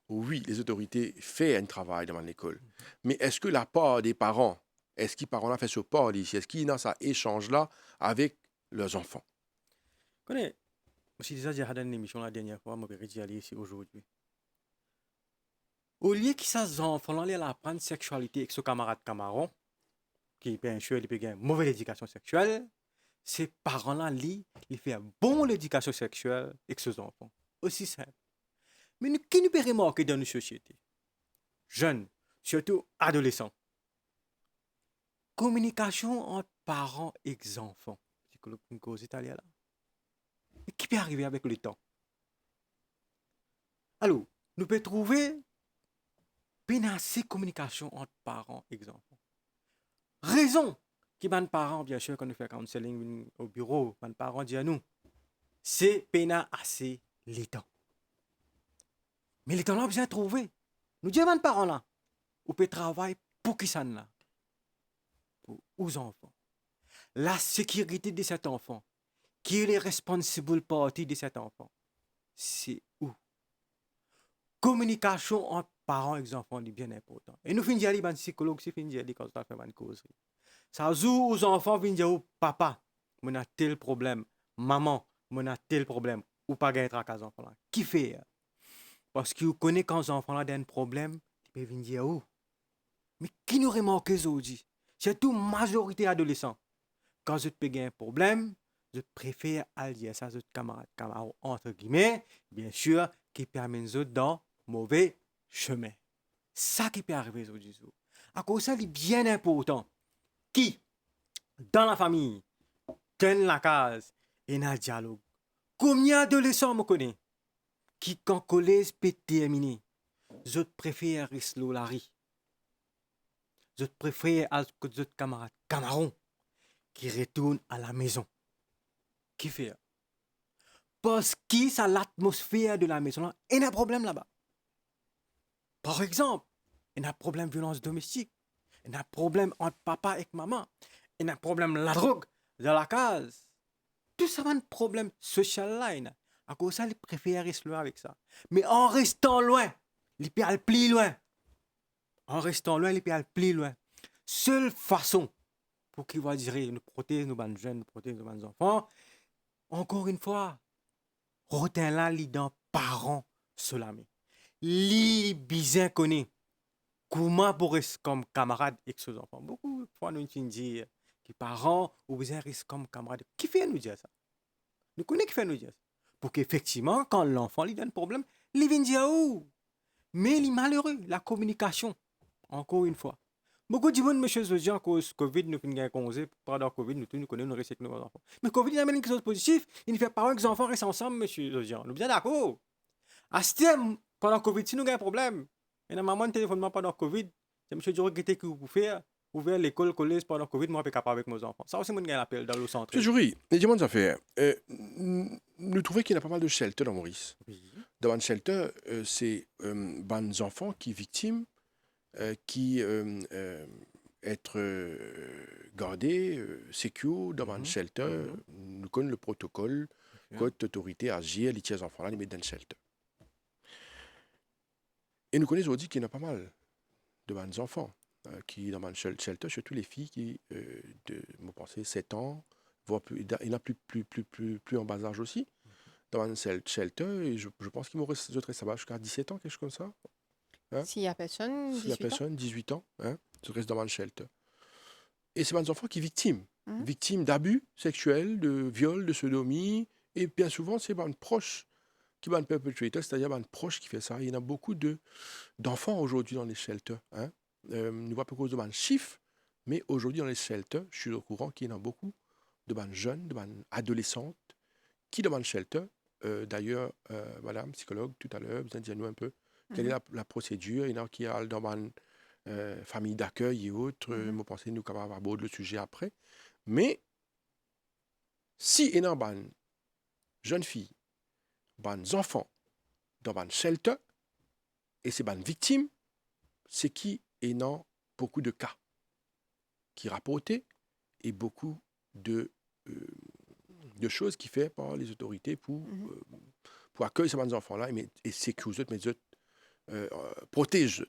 Oui, les autorités font un travail devant l'école. Mais est-ce que la part des parents, est-ce que les parents là fait ce part ici? Est-ce qu'ils ont ça échange là avec leurs enfants? Connais, aussi déjà, j'ai regardé une émission la dernière fois, moi, j'ai aller ici aujourd'hui. Au lieu que ces enfants-là allaient apprendre sexualité avec son camarade Camaron, qui bien sûr, il peut gagner une mauvaise éducation sexuelle, ces parents-là, ils font une bonne éducation sexuelle avec ses enfants. Aussi simple. Mais qui nous peut remarquer dans nos sociétés? Jeunes, surtout adolescents. Communication entre parents et enfants. Psychologue une cause italienne là. Mais qui peut arriver avec le temps? Alors, nous pouvons trouver une assez communication entre parents et enfants. Raison qui ban parents, bien sûr, quand nous faisons counseling au bureau, ban parents disent à nous, c'est pena assez les temps. Mais les temps là, besoin de trouver. Nous disons ban parents là, ou peut travailler pour qui ça là, pour aux enfants. La sécurité de cet enfant, qui est le responsable partie de cet enfant, c'est où? Communication entre parents et enfants est bien important. Et nous finissons d'aller dans psychologue, si finissons d'aller quand on fait une causerie. Ça joue aux enfants viennent dire papa, on a tel problème, maman, on a tel problème, ou pas gagner tracas enfants là. Qui fait? Parce que vous connaissez quand les enfants là ont un problème, ils peuvent venir dire où? Mais qui nous remarque aujourd'hui? Surtout majorité adolescents. Quand je peux gagner un problème, je préfère aller dire ça à notre camarade, entre guillemets, bien sûr, qui permet aux autres dans mauvais chemin. Ça qui peut arriver aujourd'hui. À cause de ça, il est bien important. Qui, dans la famille, tient la case et dans le dialogue. Combien d'adolescents me connaissent qui, quand le collège peut terminer, je préfère rester la rue. Je préfère aller avec d'autres camarades, camarons, qui retournent à la maison. Qui fait? Parce que ça l'atmosphère de la maison là, il y a un problème là-bas. Par exemple, il y a un problème de violence domestique, il y a un problème entre papa et maman, il y a un problème de la drogue dans la case. Tout ça, c'est un problème social là. À cause de ça, ils préfèrent rester loin avec ça. Mais en restant loin, ils peuvent aller plus loin. En restant loin, ils peuvent aller plus loin. Seule façon pour qu'ils vont dire, nous protéger nos jeunes, nous protéger nos enfants, encore une fois, retenez là, les parents solamés. Les bien connaît comment pour rester comme camarade avec ses enfants. Beaucoup de fois, nous disons que parents ou bien restent comme camarades. Qui fait nous dire ça? Nous connaissons qui fait nous dire ça. Pour qu'effectivement, quand l'enfant lui donne un problème, il vient dire où? Mais il est malheureux, la communication, encore une fois. Beaucoup de monde, monsieur Zodian, à cause Covid, nous finissons à causer, pendant Covid, nous connaissons, nous restons avec nos enfants. Mais Covid, il amène quelque chose de positif. Il ne fait pas que les enfants restent ensemble, monsieur Zodian. Nous sommes bien d'accord. À ce terme, pendant Covid, si nous avons un problème, et la maman ne téléphone pas pendant Covid, c'est monsieur Djoro qui était que vous faire, ouvrir l'école, collège pendant Covid, moi, je suis capable avec mes enfants. Ça aussi, moi, j'ai l'appel dans le centre. Monsieur Jury, dis-moi une affaire. Nous trouvons qu'il y a pas mal de shelters dans Maurice. Oui. Dans un shelter, c'est des enfants qui sont victimes, qui être gardés, secure dans un shelter. Nous connaissons le protocole, quand l'autorité agit, les enfants là, les mettent dans le shelter. Et nous connaissons aujourd'hui qu'il y en a pas mal de bons enfants qui dans un shelter, surtout les filles qui, moi pensais, 7 ans, voire plus, il y en a plus en bas âge aussi, dans un shelter, et je pense qu'ils vont rester ça jusqu'à 17 ans, quelque chose comme ça. Hein? S'il n'y a personne, S'il y a 18 ans. personne, 18 ans, hein, ils restent dans un shelter. Et c'est des enfants qui sont victimes. Mhm. Victimes d'abus sexuels, de viols, de sodomie, et bien souvent, c'est un proche qui va un perpetrator, c'est-à-dire un proche qui fait ça. Il y en a beaucoup d'enfants aujourd'hui dans les shelters. Hein. Nous voyons pas cause de ban chiffres, mais aujourd'hui dans les shelters, je suis au courant qu'il y en a beaucoup de ban jeunes, de ban adolescentes qui dans ban shelter d'ailleurs, madame psychologue, tout à l'heure, vous avez dit à nous un peu, quelle est la procédure, il y en a qui a dans une famille d'accueil et autres, Mhm. je pense que nous sommes capables d'aborder le sujet après, mais si il y a une jeune fille, des enfants, dans un shelter, et c'est une victime, c'est qui est dans beaucoup de cas qui rapportés et beaucoup de, euh, de choses qui fait par les autorités Mhm. pour accueillir ces enfants-là et sécuriser, mais protéger.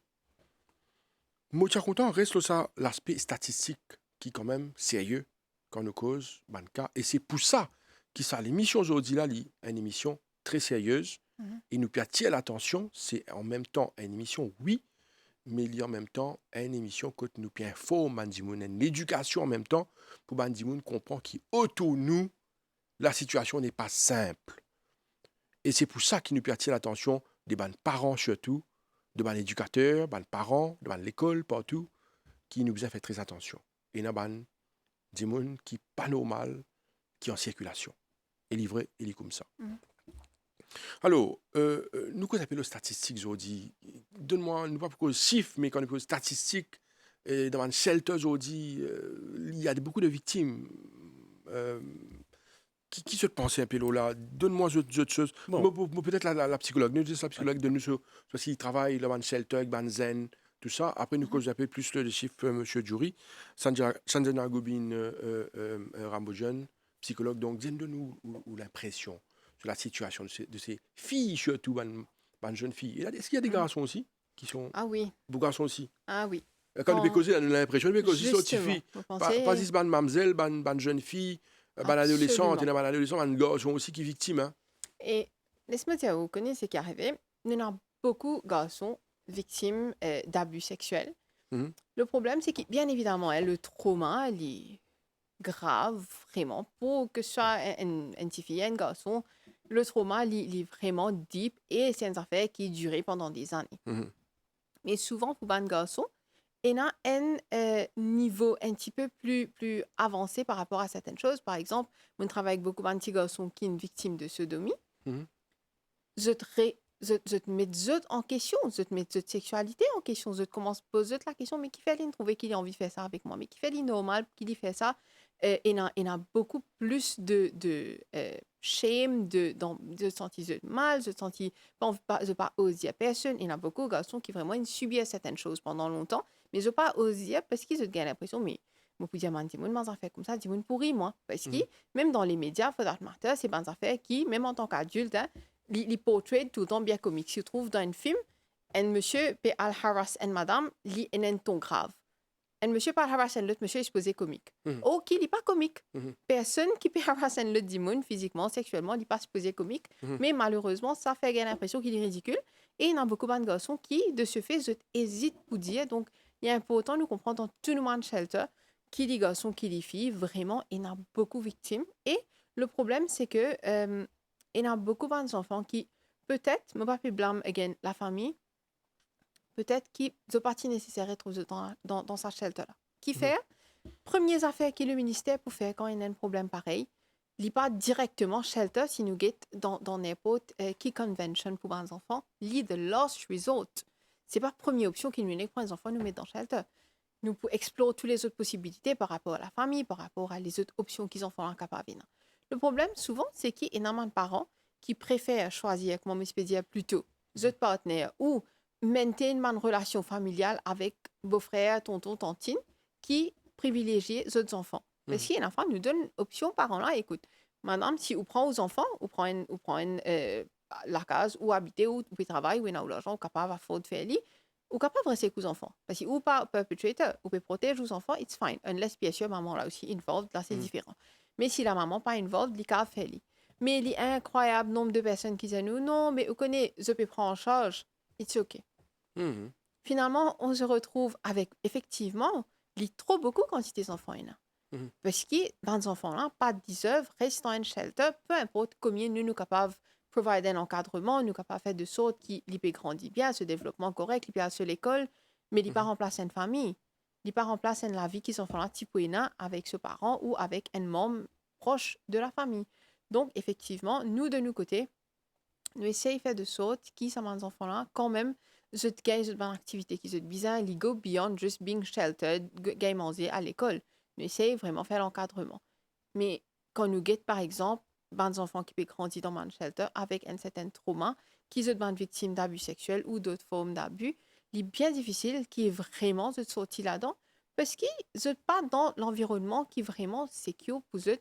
Moi, je suis content, reste ça l'aspect statistique qui est quand même sérieux quand nous cause ban cas. Et c'est pour ça que ça, l'émission aujourd'hui là, une émission très sérieuse Mhm. et nous peut attirer l'attention. C'est en même temps une émission, oui, mais il y a en même temps une émission que nous peut informer l'éducation en même temps pour Bandimoun comprendre qu'autour de nous, la situation n'est pas simple. Et c'est pour ça qu'il nous peut attirer l'attention des parents surtout, de éducateurs, des parents, de l'école, partout, qui nous a fait très attention. Et il y a des gens qui sont pas normal, qui sont en circulation. Et livré, il est comme ça. Mhm. Alors, nous, qu'on appelle les statistiques aujourd'hui, donne-moi, nous pas pour chiffres, mais quand on parle statistiques, dans un shelter aujourd'hui, il y a beaucoup de victimes. Euh, qui se pense un peu là? Donne-moi d'autres choses. Bon, Peut-être la psychologue. Nous disons la psychologue de nous sur s'il travaille dans un shelter, avec un zen, tout ça. Après, nous Mhm. causons un peu plus le chiffre, Monsieur Jury. Sanjana Gobin Rambojan, psychologue. Donc, donne-nous l'impression sur la situation de ces filles, surtout, ban jeunes filles. Est-ce qu'il y a des Mhm. garçons aussi qui sont. Ah oui, Beaucoup garçons aussi. ah oui. Quand nous Quand, causer, on a l'impression que c'est sorti justement, filles. vous Pas pensez juste ban mamzelle, ban jeune fille, ban adolescente, et absolument. ban adolescent, ban garçon aussi qui est victime. Hein. Et laisse-moi dire, vous connaissez ce qui est arrivé. Il y en a beaucoup de garçons victimes d'abus sexuels. Mhm. Le problème, c'est que, bien évidemment, le trauma, il est grave, vraiment. Pour que ce soit une petite fille, un garçon, le trauma, il est vraiment deep et c'est une affaire qui dure pendant des années. Mhm. Mais souvent, pour un garçon, il y a un niveau un petit peu plus avancé par rapport à certaines choses. Par exemple, on travaille avec beaucoup de petits garçons qui sont victimes de sodomie. Mhm. Je te mets en question, je te mets cette sexualité en question, je te commence à poser la question, mais qui fait l'in trouver qu'il a envie de faire ça avec moi, mais qui fait l'in normal qu'il y fait ça, il y a beaucoup plus de shame, de sentir mal, de sentir pas oser à personne. Il y en a beaucoup de garçons qui vraiment subissent certaines choses pendant longtemps, mais je pas oser parce qu'ils ont l'impression, mais moi, pour dire, dis moi, des affaires comme ça, dis moi, pourri, moi. Parce que, Mhm. même dans les médias, for that matter, c'est des affaires qui, même en tant qu'adulte, hein, les portraits tout le temps bien comiques. Si tu trouves dans un film, un monsieur peut harass une madame, il est un ton grave. Un monsieur peut harasser l'autre monsieur est supposé comique. Mhm. Ok, il n'est pas comique. Mhm. Personne qui peut harasser l'autre démon physiquement, sexuellement, il n'est pas supposé comique. Mhm. Mais malheureusement, ça fait l'impression qu'il est ridicule. Et il y a beaucoup de garçons qui, de ce fait, hésitent pour dire. Donc, il est important de comprendre dans tout le monde shelter qui les garçons, qui les filles, vraiment, il y en a beaucoup de victimes. Et le problème, c'est que il y a beaucoup d'enfants qui, peut-être, ne pas blâmer again la famille, peut-être qui ne pas nécessaire être dans sa shelter-là. Qui Mhm. fait, premières affaires que le ministère peut faire quand il y a un problème pareil, il n'est pas directement shelter si nous get dans n'importe qui convention pour les enfants, lit de last resort. C'est pas la première option qui nous met pour les enfants nous mettre dans shelter. Nous pouvons explorer toutes les autres possibilités par rapport à la famille, par rapport à les autres options qu'ils ont capables. Le problème, souvent, c'est qu'il y a énormément de parents qui préfèrent choisir, comment je peux dire, plutôt, autres partenaires ou maintenir une relation familiale avec beau-frère, tonton, tantine, qui privilégient les autres enfants. Mais Mhm. si un enfant nous donne une option, parents-là, écoute, madame, si vous prenez aux enfants, vous prenez la case, ou habiter, ou travailler, ou l'argent, ou capable de faire de faire, ou capable de rester avec les enfants. Parce que ou pas perpetrator, ou peut protéger les enfants, it's fine. Unless, bien sûr, maman là aussi involved, là c'est Mhm. différent. Mais si la maman pas involved, il peut faire. Mais il y a un incroyable nombre de personnes qui disent nous, non, mais vous connaissez, je peux prendre en charge, it's okay. Mhm. Finalement, on se retrouve avec, effectivement, il y a trop beaucoup quantité d'enfants. Mhm. Parce que dans ces enfants-là, pas 10 œuvres, restent dans un shelter, peu importe combien nous sommes capables de provider un encadrement, nous sommes capables de faire de sorte qu'il peut grandir bien, ce développement correct, il peut aller à l'école, mais il ne peut pas Mhm. remplacer une famille. Il ne peut pas remplacer la vie qu'ils enfants-là, avec ce parent ou avec un membre proche de la famille. Donc, effectivement, nous, de nos côtés, nous essayons de faire de sorte que ces enfants-là, quand même, je gagne une activité qui est bizarre, ils go beyond just being sheltered, gagne manger à l'école. Nous essayons vraiment de faire l'encadrement. Mais quand nous guettons, par exemple, des enfants qui peuvent grandir dans un shelter avec un certain trauma, qui sont victimes d'abus sexuels ou d'autres formes d'abus, il est bien difficile qui est vraiment de sortir là-dedans parce qu'ils ne sont pas dans l'environnement qui est vraiment sécure pour eux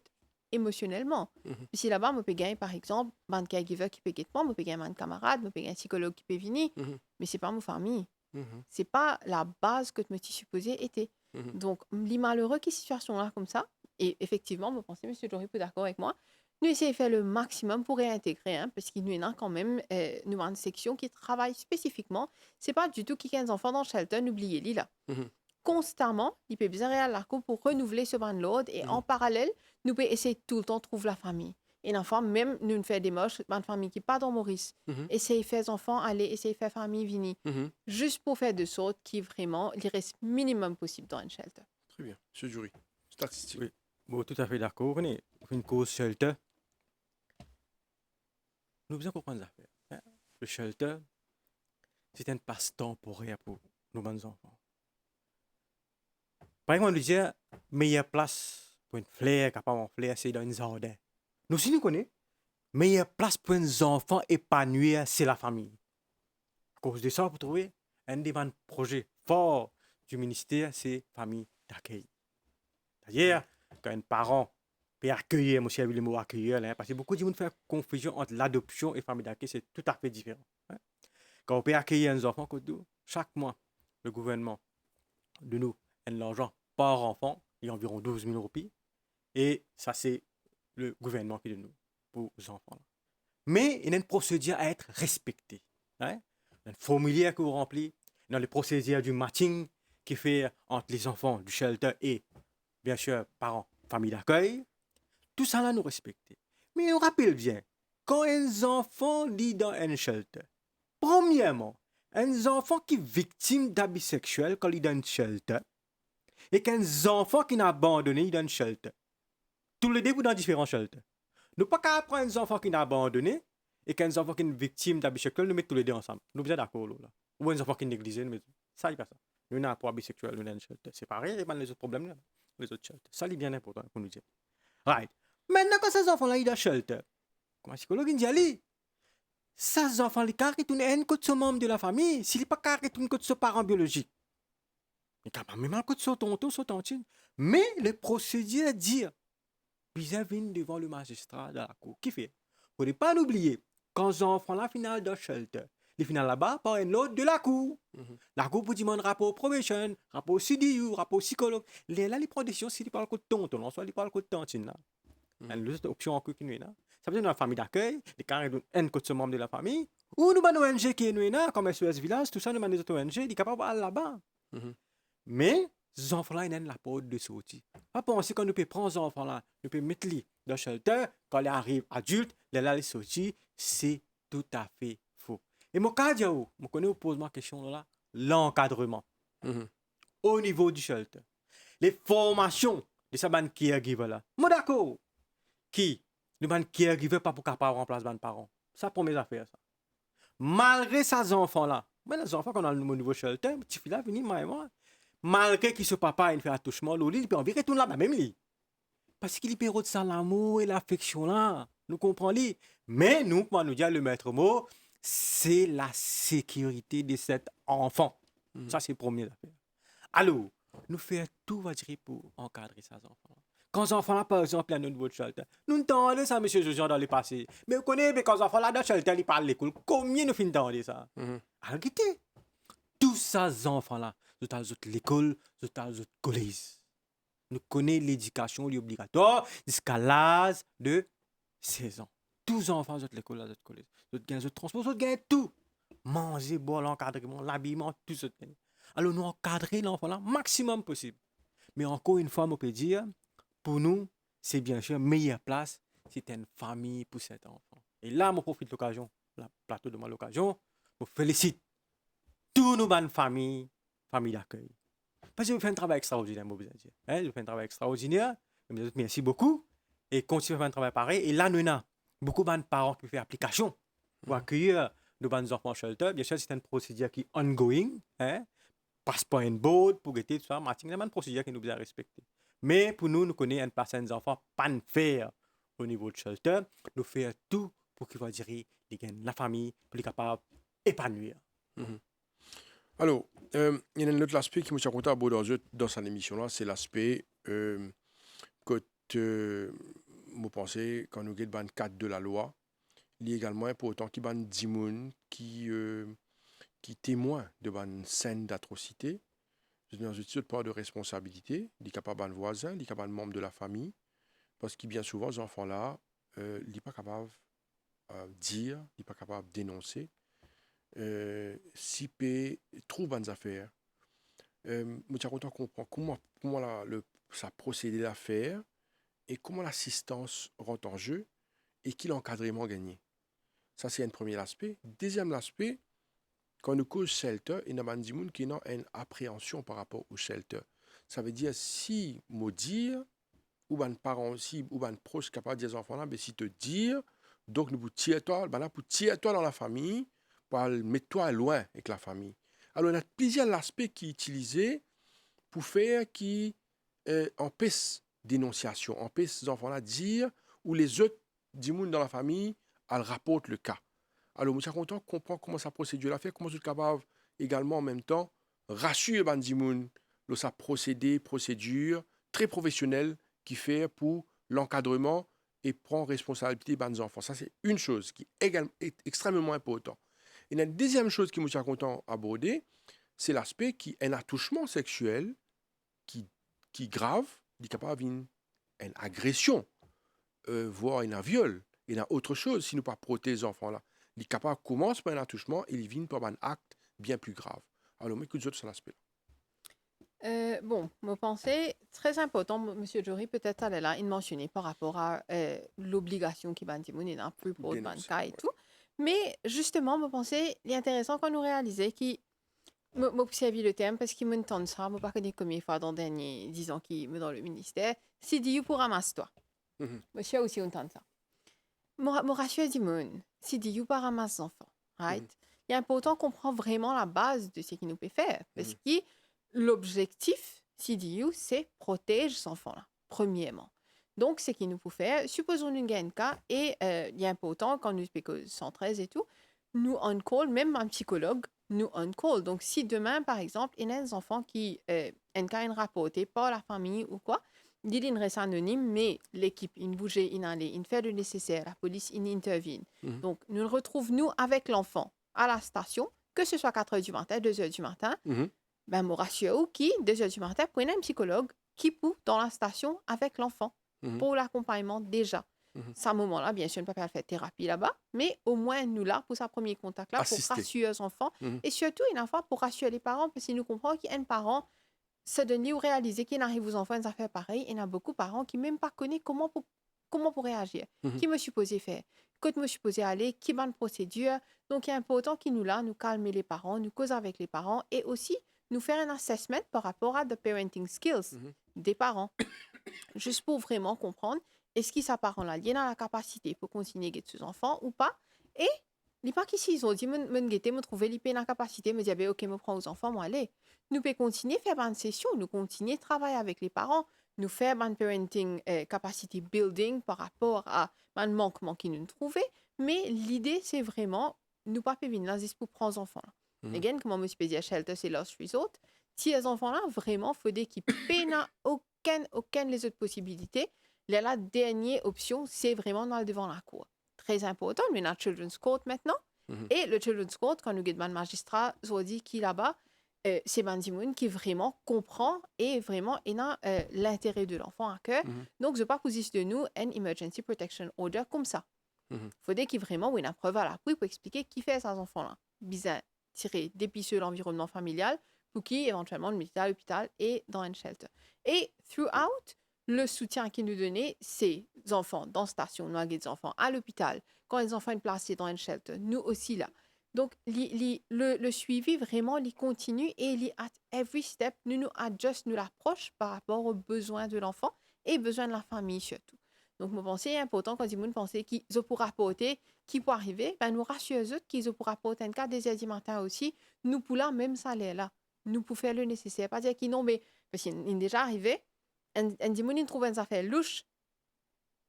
émotionnellement. Mhm. Si là-bas, je peux gagner, par exemple, un caregiver qui peut guetter moi, je peux gagner un camarade, je peux gagner un psychologue qui peut venir, Mhm. mais ce n'est pas ma famille. Mhm. C'est pas la base que je me suis supposé était. Mhm. Donc, les malheureux qui situation-là comme ça, et effectivement, vous pensez, monsieur Jory, peut d'accord avec moi, nous essayons de faire le maximum pour réintégrer, hein, parce qu'il y en a quand même nous avons une section qui travaille spécifiquement. C'est pas du tout qui a des enfants dans le shelter, n'oubliez-les là. Mhm. Constamment, il peut bien aller à l'arco pour renouveler ce ban load et en parallèle, nous pouvons essayer tout le temps de trouver la famille. Et l'enfant, même nous fait des moches, une famille qui n'est pas dans Maurice, Mhm. essayer de faire les enfants aller, essayer de faire famille venir, Mhm. juste pour faire de sorte qu'il vraiment, il reste minimum possible dans un shelter. Très bien. Monsieur Jury, statistique. Oui. Bon, tout à fait d'accord. On est une cause shelter. Nous devons comprendre les affaires. Hein. Le shelter, c'est un passe temporaire pour nos bons enfants. Par exemple, on nous dit, meilleure place pour une fleur, capable de fleur, c'est dans un jardin. Nous aussi, nous connaissons, meilleure place pour un enfant épanoui, c'est la famille. À cause de ça, vous trouvez, un des projets forts du ministère, c'est famille d'accueil. C'est-à-dire, quand un parent peut accueillir, moi aussi, le mot accueillir, hein, parce que beaucoup de gens font confusion entre l'adoption et famille d'accueil, c'est tout à fait différent. Hein. Quand on peut accueillir un enfant, chaque mois, le gouvernement de nous donne l'argent par enfant, il y a environ 12 000 roupies, et ça, c'est le gouvernement qui donne nous pour les enfants. Mais il y a une procédure à être respectée. Hein. Il y a un formulaire que vous remplissez, dans les procédures du matching qui fait entre les enfants du shelter et, bien sûr, parents, famille d'accueil. Tout ça, là, nous respecter. Mais on rappelle bien, quand un enfant lit dans un shelter, premièrement, un enfant qui est victime d'abus sexuels quand il est dans un shelter, et qu'un enfant qui n'a abandonné dans un shelter. Tous les deux dans différents shelters. Nous ne pouvons pas prendre un enfant qui n'a abandonné et qu'un enfant qui est victime d'abus sexuels, nous mettons tous les deux ensemble. Nous sommes d'accord là. Ou un enfant qui est négligé, nous mettons. Ça, il pas ça. Nous avons pour abus sexuels, nous avons un shelter séparé et les autres problèmes, les autres shelters. Ça, c'est bien important pour nous dire. Right. Maintenant, quand ces enfants-là, ils sont dans le shelter, comme un psychologue dit, allez, ces enfants-là, ils retournent un côté de membre de la famille, s'ils ne pas retournent côté de parent biologique. Mais quand même, un côté de tonton, tantine. Mais le procédure dit, ils viennent devant le magistrat de la cour. Qui fait? Il ne faut pas l'oublier. Quand les enfants la finale de shelter, les finales là-bas par un autre de la cour. La cour vous demande rapport probation, rapport CDU, rapport psychologue. Là, les prend des décisions s'ils parlent de tonton, soit ils parlent de tantine là. L'autre option encore qui nous là. Ça veut dire dans la famille d'accueil, les carrés d'un côté membre de la famille, ou nous avons une ONG qui est nous là, comme SOS Village, tout ça, nous avons des ONG, ils sont capables d'aller là-bas. Mais, ces enfants-là, ils ont la porte de sortie. Pas penser qu'on peut prendre ces enfants-là, nous peut mettre les dans le shelter, quand ils arrivent adultes, les sorties, c'est tout à fait faux. Et mon cas, je connais, vous pose ma question là, l'encadrement. Au niveau du shelter. Les formations de ces caregivers là. Moi d'accord. Qui, le caregiver pas pour capable remplacer les parents. Ça pour mes affaires ça. Malgré ces enfants là, mais les enfants qu'on a au niveau shelter, petit fils là venir moi. Malgré que ce papa il fait attouchement l'oli, il peut envie retourner là-bas même lui. Parce qu'il peut de l'amour et l'affection là. Nous comprenons. Mais nous, comment nous dire le maître mot, c'est la sécurité de cet enfant. Ça, c'est le premier affaire. Alors, nous faisons tout va dire pour encadrer ces enfants. Quand les enfants là, par exemple, à notre niveau de shelter, nous entendons ça, monsieur Jojan, dans le passé. Mais vous connaissez, quand les enfants là, dans le shelter, ils parlent à l'école. Combien nous entendons ça? Alors, écoutez, tous ces enfants là, ils ont l'école, ils ont le collège. Nous connaissons l'éducation obligatoire jusqu'à l'âge de 16 ans. Tous les enfants ont l'école, ils ont le collège. Ils ont le transport, ils ont tout. Manger, boire, l'encadrement, l'habillement, tout ça. Alors nous encadrer l'enfant là maximum possible. Mais encore une fois, on peut dire, pour nous, c'est bien sûr meilleure place, c'est une famille pour cet enfant. Et là, je profite de l'occasion, la plateau de ma l'occasion, je félicite tous nos bonnes familles d'accueil. Parce que vous faites un travail extraordinaire, vous dire. Vous faites un travail extraordinaire. Merci beaucoup. Et continuez à faire un travail pareil. Et là, nous avons beaucoup de parents qui font application Pour accueillir nos bonnes enfants shelter, bien sûr, c'est une procédure qui est ongoing, hein, passe par une board pour guetter tout ça, mais c'est une procédure qui nous bien respecter. Mais pour nous connaissons une personne des enfants pas de faire au niveau de shelter, nous faisons tout pour qu'il va dire la famille, pour les capables d'épanouir. Alors, il y a un autre aspect qui me suis raconté dans cette émission-là, c'est l'aspect que je pense quand nous avons le cadre de la loi, il est également important qu'il y ait des gens qui témoignent de une scène d'atrocité. C'est dans une toute part de responsabilité, il est capable de voisin, il est capable de membre de la famille, parce que bien souvent, ces enfants-là, ils ne sont pas capables de dire, ils ne sont pas capables de dénoncer. Si peut trouve des affaires, je suis content de comprendre comment ça procédé l'affaire et comment l'assistance rentre en jeu et qui l'encadrement gagné. Ça, c'est un premier aspect. Deuxième aspect, quand nous cause shelter, il y a des gens qui ont une appréhension par rapport au shelter. Ça veut dire, si me dire, ou un parent aussi, ou un proche capable de dire aux enfants là, ben, si te dire, donc nous pour tirer toi, ben là, pour tirer toi dans la famille, pour mettre toi loin avec la famille. Alors, il y a plusieurs aspects qui sont utilisés pour faire qui empêchent dénonciation, empêchent ces enfants-là de dire, ou les autres, du monde dans la famille, elles rapportent le cas. Alors, je suis content de comprendre comment sa procédure l'a fait, comment je suis capable également en même temps rassurer les gens de sa procédure très professionnelle qui fait pour l'encadrement et prendre responsabilité des enfants. Ça, c'est une chose qui est extrêmement importante. Et la deuxième chose que je suis content d'aborder, c'est l'aspect qui est un attouchement sexuel qui grave, qui est capable d'une agression, voire un viol. Il y a autre chose si nous ne pas protéger les enfants-là. Il est capable de commencer par un attouchement et il vient par un acte bien plus grave. Alors, moi, écoute, sur l'aspect. Bon, me pensée très important, Monsieur Jory, peut-être elle est là, il mentionnait par rapport à l'obligation qui va dire n'a plus pour le cas et tout. Mais justement, me pensée, il est intéressant quand nous réalisons qui m'observe le terme parce qu'il m'entend ça, je pas connais combien de fois dans les derniers 10 ans qui me dans le ministère, si dit pour ramasse-toi. Monsieur aussi entend ça. Me rassure du monde, si dit pour ramasse enfants, right? Il est important qu'on comprend vraiment la base de ce qu'il nous peut faire parce que l'objectif, CDU, c'est protéger ces enfants-là, premièrement. Donc, ce qu'il nous faut faire, supposons nous gagne un cas, et il est important, quand nous spéculons 113 et tout, nous on call, même un psychologue, nous on call. Donc, si demain, par exemple, il y a des enfants qui ont un cas rapporté par la famille ou quoi, il reste anonyme, mais l'équipe, il bougeait, il allait, il fait le nécessaire, la police, il intervient. Donc, nous le retrouvons, nous, avec l'enfant, à la station, que ce soit 4h du matin, 2h du matin, ben, mon ratio qui, 2h du matin, prenait un psychologue qui peut dans la station avec l'enfant pour l'accompagnement déjà. À ce moment-là, bien sûr, on ne peut pas faire thérapie là-bas, mais au moins nous là pour sa premier contact là, pour rassurer les enfants et surtout une fois pour rassurer les parents parce qu'ils nous comprennent qu'il y a un parent se donner ou réaliser qu'il arrive aux enfants une affaire pareille. Il y a beaucoup de parents qui même pas connaissent comment pour réagir, qui me supposé faire, quand me supposé aller, qui va une procédure. Donc il est important qu'ils nous là, nous calmer les parents, nous causer avec les parents et aussi nous faire un assessment par rapport à the parenting skills des parents, juste pour vraiment comprendre est-ce que sa parent-là, il a la capacité pour continuer à guetter ses enfants ou pas. Et les pas qu'ici, ils ont dit, me trouver l'IP la capacité, me dire, ok, me prends aux enfants, moi, allez. Nous pouvons continuer à faire une session, nous continuer à travailler avec les parents, nous faire un parenting capacity building par rapport à un manquement qu'ils nous trouvaient. Mais l'idée, c'est vraiment, nous pas venir là juste pour prendre les enfants. Again, comme je peux dire, shelter, c'est last resort. Si les enfants-là, vraiment, il faut qu'ils n'ont aucune les autres possibilités. La dernière option, c'est vraiment dans le devant la cour. Très important, nous avons Children's Court maintenant. Et le Children's Court, quand nous avons un magistrat, nous dit qu'il là-bas, c'est Bandimoun qui vraiment comprend et vraiment a l'intérêt de l'enfant à cœur. Donc, je ne vais pas poser de nous un Emergency Protection Order comme ça. Il faut qu'il vraiment une preuve à l'appui pour expliquer qui fait ces enfants-là. Bizarre, tirer depuis l'environnement familial pour qui, éventuellement, le médical à l'hôpital et dans un shelter. Et throughout, le soutien qu'il nous donnait, c'est les enfants dans la station, nous avons des enfants à l'hôpital, quand les enfants sont placés dans un shelter, nous aussi là. Donc, le suivi, vraiment, il continue et at every step, nous adjust, nous l'approche par rapport aux besoins de l'enfant et besoins de la famille surtout. Donc, je pense que c'est important quand ils penser qu'ils pourront rapporter, qui peut arriver, ben, nous rassurons eux qu'ils pourront rapporter un cas des heures du matin aussi, nous pour la même salaire là. Nous pour faire le nécessaire. Pas dire qu'ils non, mais parce qu'il est déjà arrivé, un dimanche, ils trouvent une affaire louche,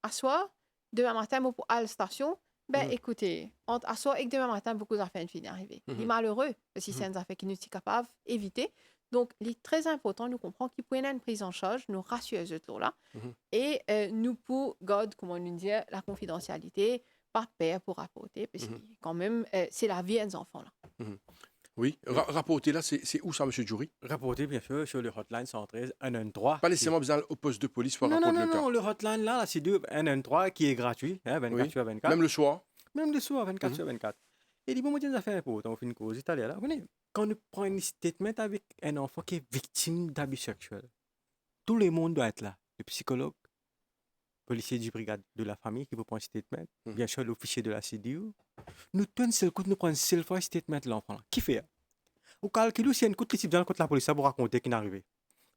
à soir, demain matin, pour aller à la station. Ben, Mhm. écoutez, entre à soir et demain matin, beaucoup d'affaires finissent d'arriver. Il est Mhm. malheureux, parce que c'est Mhm. une affaire qui nous est capable d'éviter. Donc, il est très important, nous comprendre qu'il peut y avoir une prise en charge, nous rassurer eux là. Mhm. Et nous, pour garder, comment nous dire, la confidentialité, pas peur pour rapporter, parce que Mhm. quand même, c'est la vie des enfants là. Mhm. Oui, Oui. rapporter là, c'est où ça, monsieur Jury? Rapporter, bien sûr, sur le hotline 113 113. Pas nécessairement besoin au poste de police pour Non, non, rapporter non, le cas. non, le hotline là, c'est 113 qui est gratuit, hein, 24 Oui. sur 24. Même le soir. Même le soir, 24 Mhm. sur 24. Et dis, bon, moi, des affaires importantes, on fait une cause italienne là. Vous voyez, quand on prend un statement avec un enfant qui est victime d'abus sexuels, tout le monde doit être là. Le psychologue, policier du brigade de la famille qui vous prend un statement, Mhm. bien sûr l'officier de la CDU. Nous, tout un seul coup, nous prenons une seule fois un statement de l'enfant là. Qui fait? Au calcul, si y a une coup de qui vient contre la police, ça vous raconter qui n'est arrivé.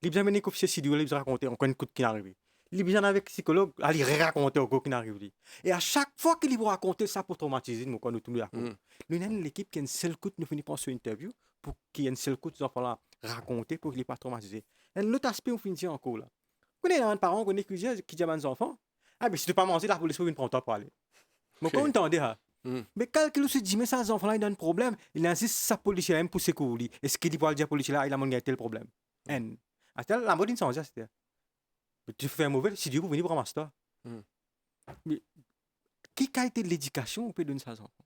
Il bien mené officier CDU, il vous raconter encore une coup qui n'est arrivé. Il bien avec psychologue, il raconter encore qui n'est arrivé. Et à chaque fois qu'il vous raconter ça pour traumatiser, nous, quand nous tombons d'accord. Mhm. Nous avons l'équipe qui a une seule coup, nous finissons par ce interview pour qu'il y ait une seule coup de ces enfants-là raconter pour qu'il ne pas traumatisé. Et l'autre aspect, on finit encore là. Vous avez un parent qui dit à des enfants, ah, mais si tu ne pas manger, la police va prendre toi pour aller. Mais Ok. quand on entendait, Mhm. mais calcul se dit, mais ça, les enfants-là, ils ont un problème. Il insiste sa policier même pour secourir. Est-ce qu'il va dire à policier là, il a mon tel problème? En. La mode, c'est ça, c'était. Tu fais un mauvais, si Dieu vous venez pour ramasser toi. Mhm. Mais qui a été l'éducation au peut donner ça aux enfants?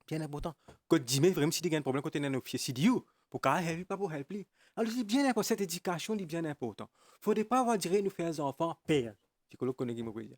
Bien important. Quand tu dis, mais vraiment, si tu as un problème, quand tu es un officier, si Dieu, pour qu'elle help, pas pour help. Alors, c'est bien important, cette éducation est bien important. Il ne faudrait pas avoir dire, nous faire des enfants père. Psychologue connaît qui me dire.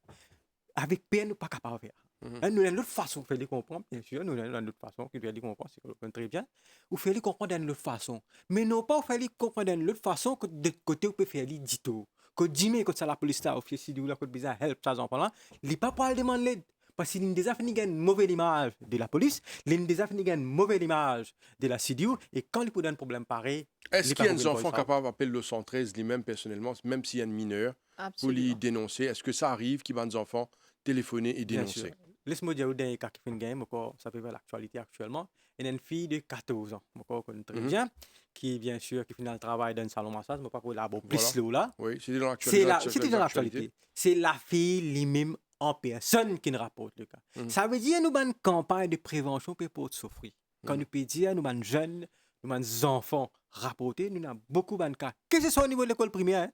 Avec père, nous pas capable de faire. Mhm. Nous avons une autre façon de faire les comprendre, bien sûr. Nous avons une autre façon de faire les comprendre, c'est très bien. Ou faire les comprendre d'une autre façon. Mais non pas faire les comprendre d'une autre façon que de côté, on peut faire les dito. Que dis-moi, quand ça la police là, officier si vous la côté bizarre, help, ça, enfant là, il n'est pas pour aller demander l'aide. Parce qu'il a déjà fini une mauvaise image de la police, il a déjà fini une mauvaise image de la CDU, et quand il peut un problème pareil, il Est-ce n'est qu'il pas y a des pour enfants capables d'appeler le 113 lui-même personnellement, même s'il y a un mineur, pour lui Absolument. dénoncer? Est-ce que ça arrive qu'il y a des enfants téléphoner et Bien sûr. dénoncer? Laisse-moi dire au dernier cas qui fait une game, ça peut faire l'actualité actuellement. Il y a une fille de 14 ans, je connais très Mhm. bien, qui bien sûr qui finit le travail dans un salon massage, mais pas pour la Voilà. plus low là. Oui, c'était dans C'est l'actualité. c'était dans l'actualité. C'est la fille lui-même en personne qui nous rapporte le cas. Mhm. Ça veut dire nous avons une campagne de prévention pour souffrir. Quand Mhm. nous peut dire nous avons jeunes, nous avons enfants rapportés, nous avons beaucoup de cas. Que ce soit au niveau de l'école primaire,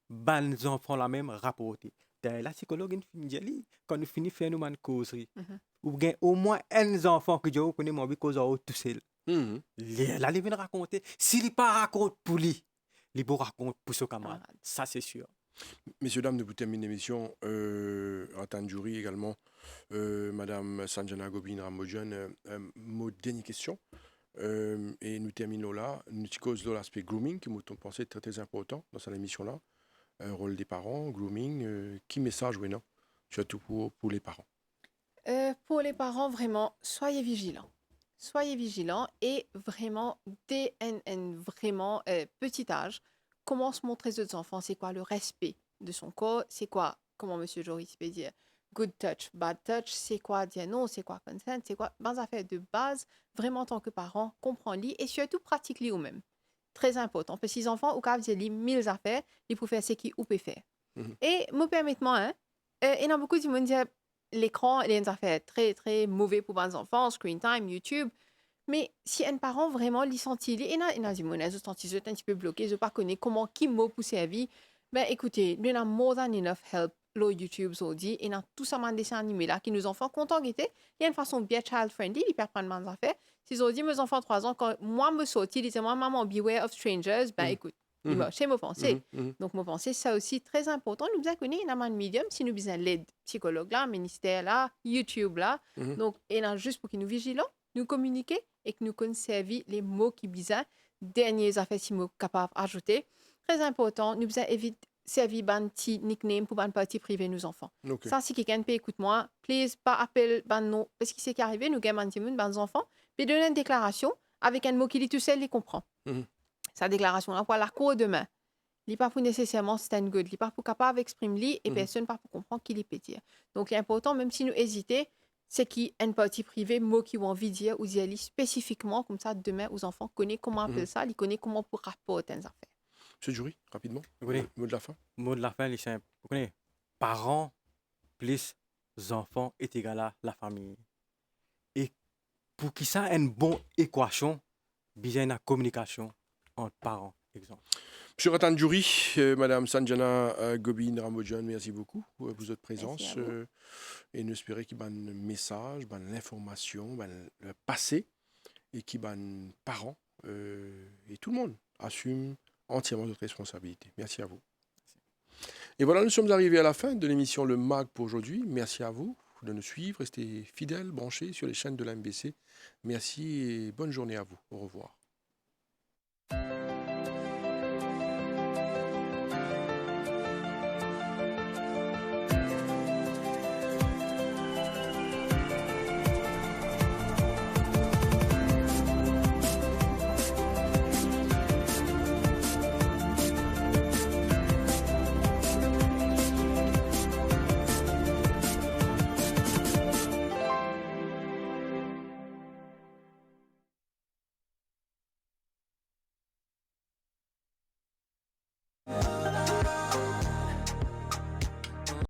hein, les enfants la même rapportés. La psychologue nous dit quand nous finissons faire nous une causerie, Mhm. ou bien au moins un enfant que je connais mon cause tout seul. Mhm. Là, il vient raconter. S'il n'est pas raconte pour lui, il peut raconter pour son camarade. Camarade. Ça, c'est sûr. Messieurs, dames, nous vous terminons l'émission. En tant que jury également, Madame Sanjana Gobin Ramojan, mon dernière question. Et nous terminons là. Nous cause de l'aspect grooming, qui nous pensé très très important dans cette émission-là. Rôle des parents, grooming, qui message, oui, non? Surtout pour les parents. Pour les parents, vraiment, soyez vigilants. Soyez vigilants et vraiment, dès un vraiment petit âge, commence à montrer aux enfants c'est quoi le respect de son corps, c'est quoi, comment Monsieur Joris peut dire, good touch, bad touch, c'est quoi dire non, c'est quoi consent, c'est quoi, ben, affaires de base, vraiment en tant que parent, comprends-les et surtout pratique-les eux-mêmes. Très important, parce que les enfants, au cas où ils ont 1000 affaires, ils peuvent faire ce qu'ils peuvent faire. Mhm. Et me permettez-moi, hein, il y a beaucoup de monde qui disent l'écran, il y a une affaire très, très mauvais pour les enfants, screen time, YouTube. Mais si un parent vraiment l'y sentit, il y a des gens qui sont un petit peu bloqués, je ne pas connaître comment, qui mot pour servir. Ben écoutez, il y a more than enough help, le YouTube, ça dit, et il y a tout ça, un dessin animé là, qui nous enfants contents guetter. Il y a une façon bien child-friendly, ils peuvent prendre des affaires. Si ils ont dit, mes enfants 3 ans, quand moi me sortis, ils disaient, moi, maman, beware of strangers, ben Mhm. écoute, Mhm. il m'a chez moi pensé. Mhm. Mhm. Donc, moi, pensais, ça aussi très important. Nous avons connu un médium, si nous besoin l'aide psychologue là, ministère là, YouTube là. Mhm. Donc, il y a juste pour qu'ils nous vigilants, nous communiquer et que nous conservions les mots qui besoin. Derniers affaires, si nous capables d'ajouter. Très important, nous besoin éviter servir un petit nickname pour un parti privé nos enfants. Ok. Ça, si quelqu'un peut écoute moi, please, pas appel, ban non. Parce que c'est qui arrivé, nous gagnons un petit monde, ban enfants, puis donner une déclaration avec un mot qui dit tout seul, il comprend. Mhm. Sa déclaration là, pour la cour demain. il n'est pas pour nécessairement stand good, il n'est pas pour capable d'exprimer et Mhm. personne pas pour comprendre qu'il est peut dire. Donc l'important, même si nous hésitons, c'est qu'il y ait une partie privée, mot qui ont envie de dire ou d'y aller spécifiquement, comme ça demain aux enfants connaissent comment appeler Mhm. ça, ils connaissent comment pour rapporter une affaires. Monsieur Jury, rapidement, Vous connaissez, mot de la fin. mot de la fin, il est simple. Vous connaissez, parents plus enfants est égal à la famille. Et pour qu'il ça ait une bonne équation, besoin de communication entre parents, exemple. Monsieur Ratan Jury, Madame Sanjana Gobin Ramodjan, merci beaucoup pour votre présence. Merci à vous. Et nous espérons qu'il y a un message, l'information, le passé, et qu'il y a un parent, et tout le monde assume entièrement notre responsabilité. Merci à vous. Et voilà, nous sommes arrivés à la fin de l'émission Le MAG pour aujourd'hui. Merci à vous de nous suivre. Restez fidèles, branchés sur les chaînes de la MBC. Merci et bonne journée à vous. Au revoir.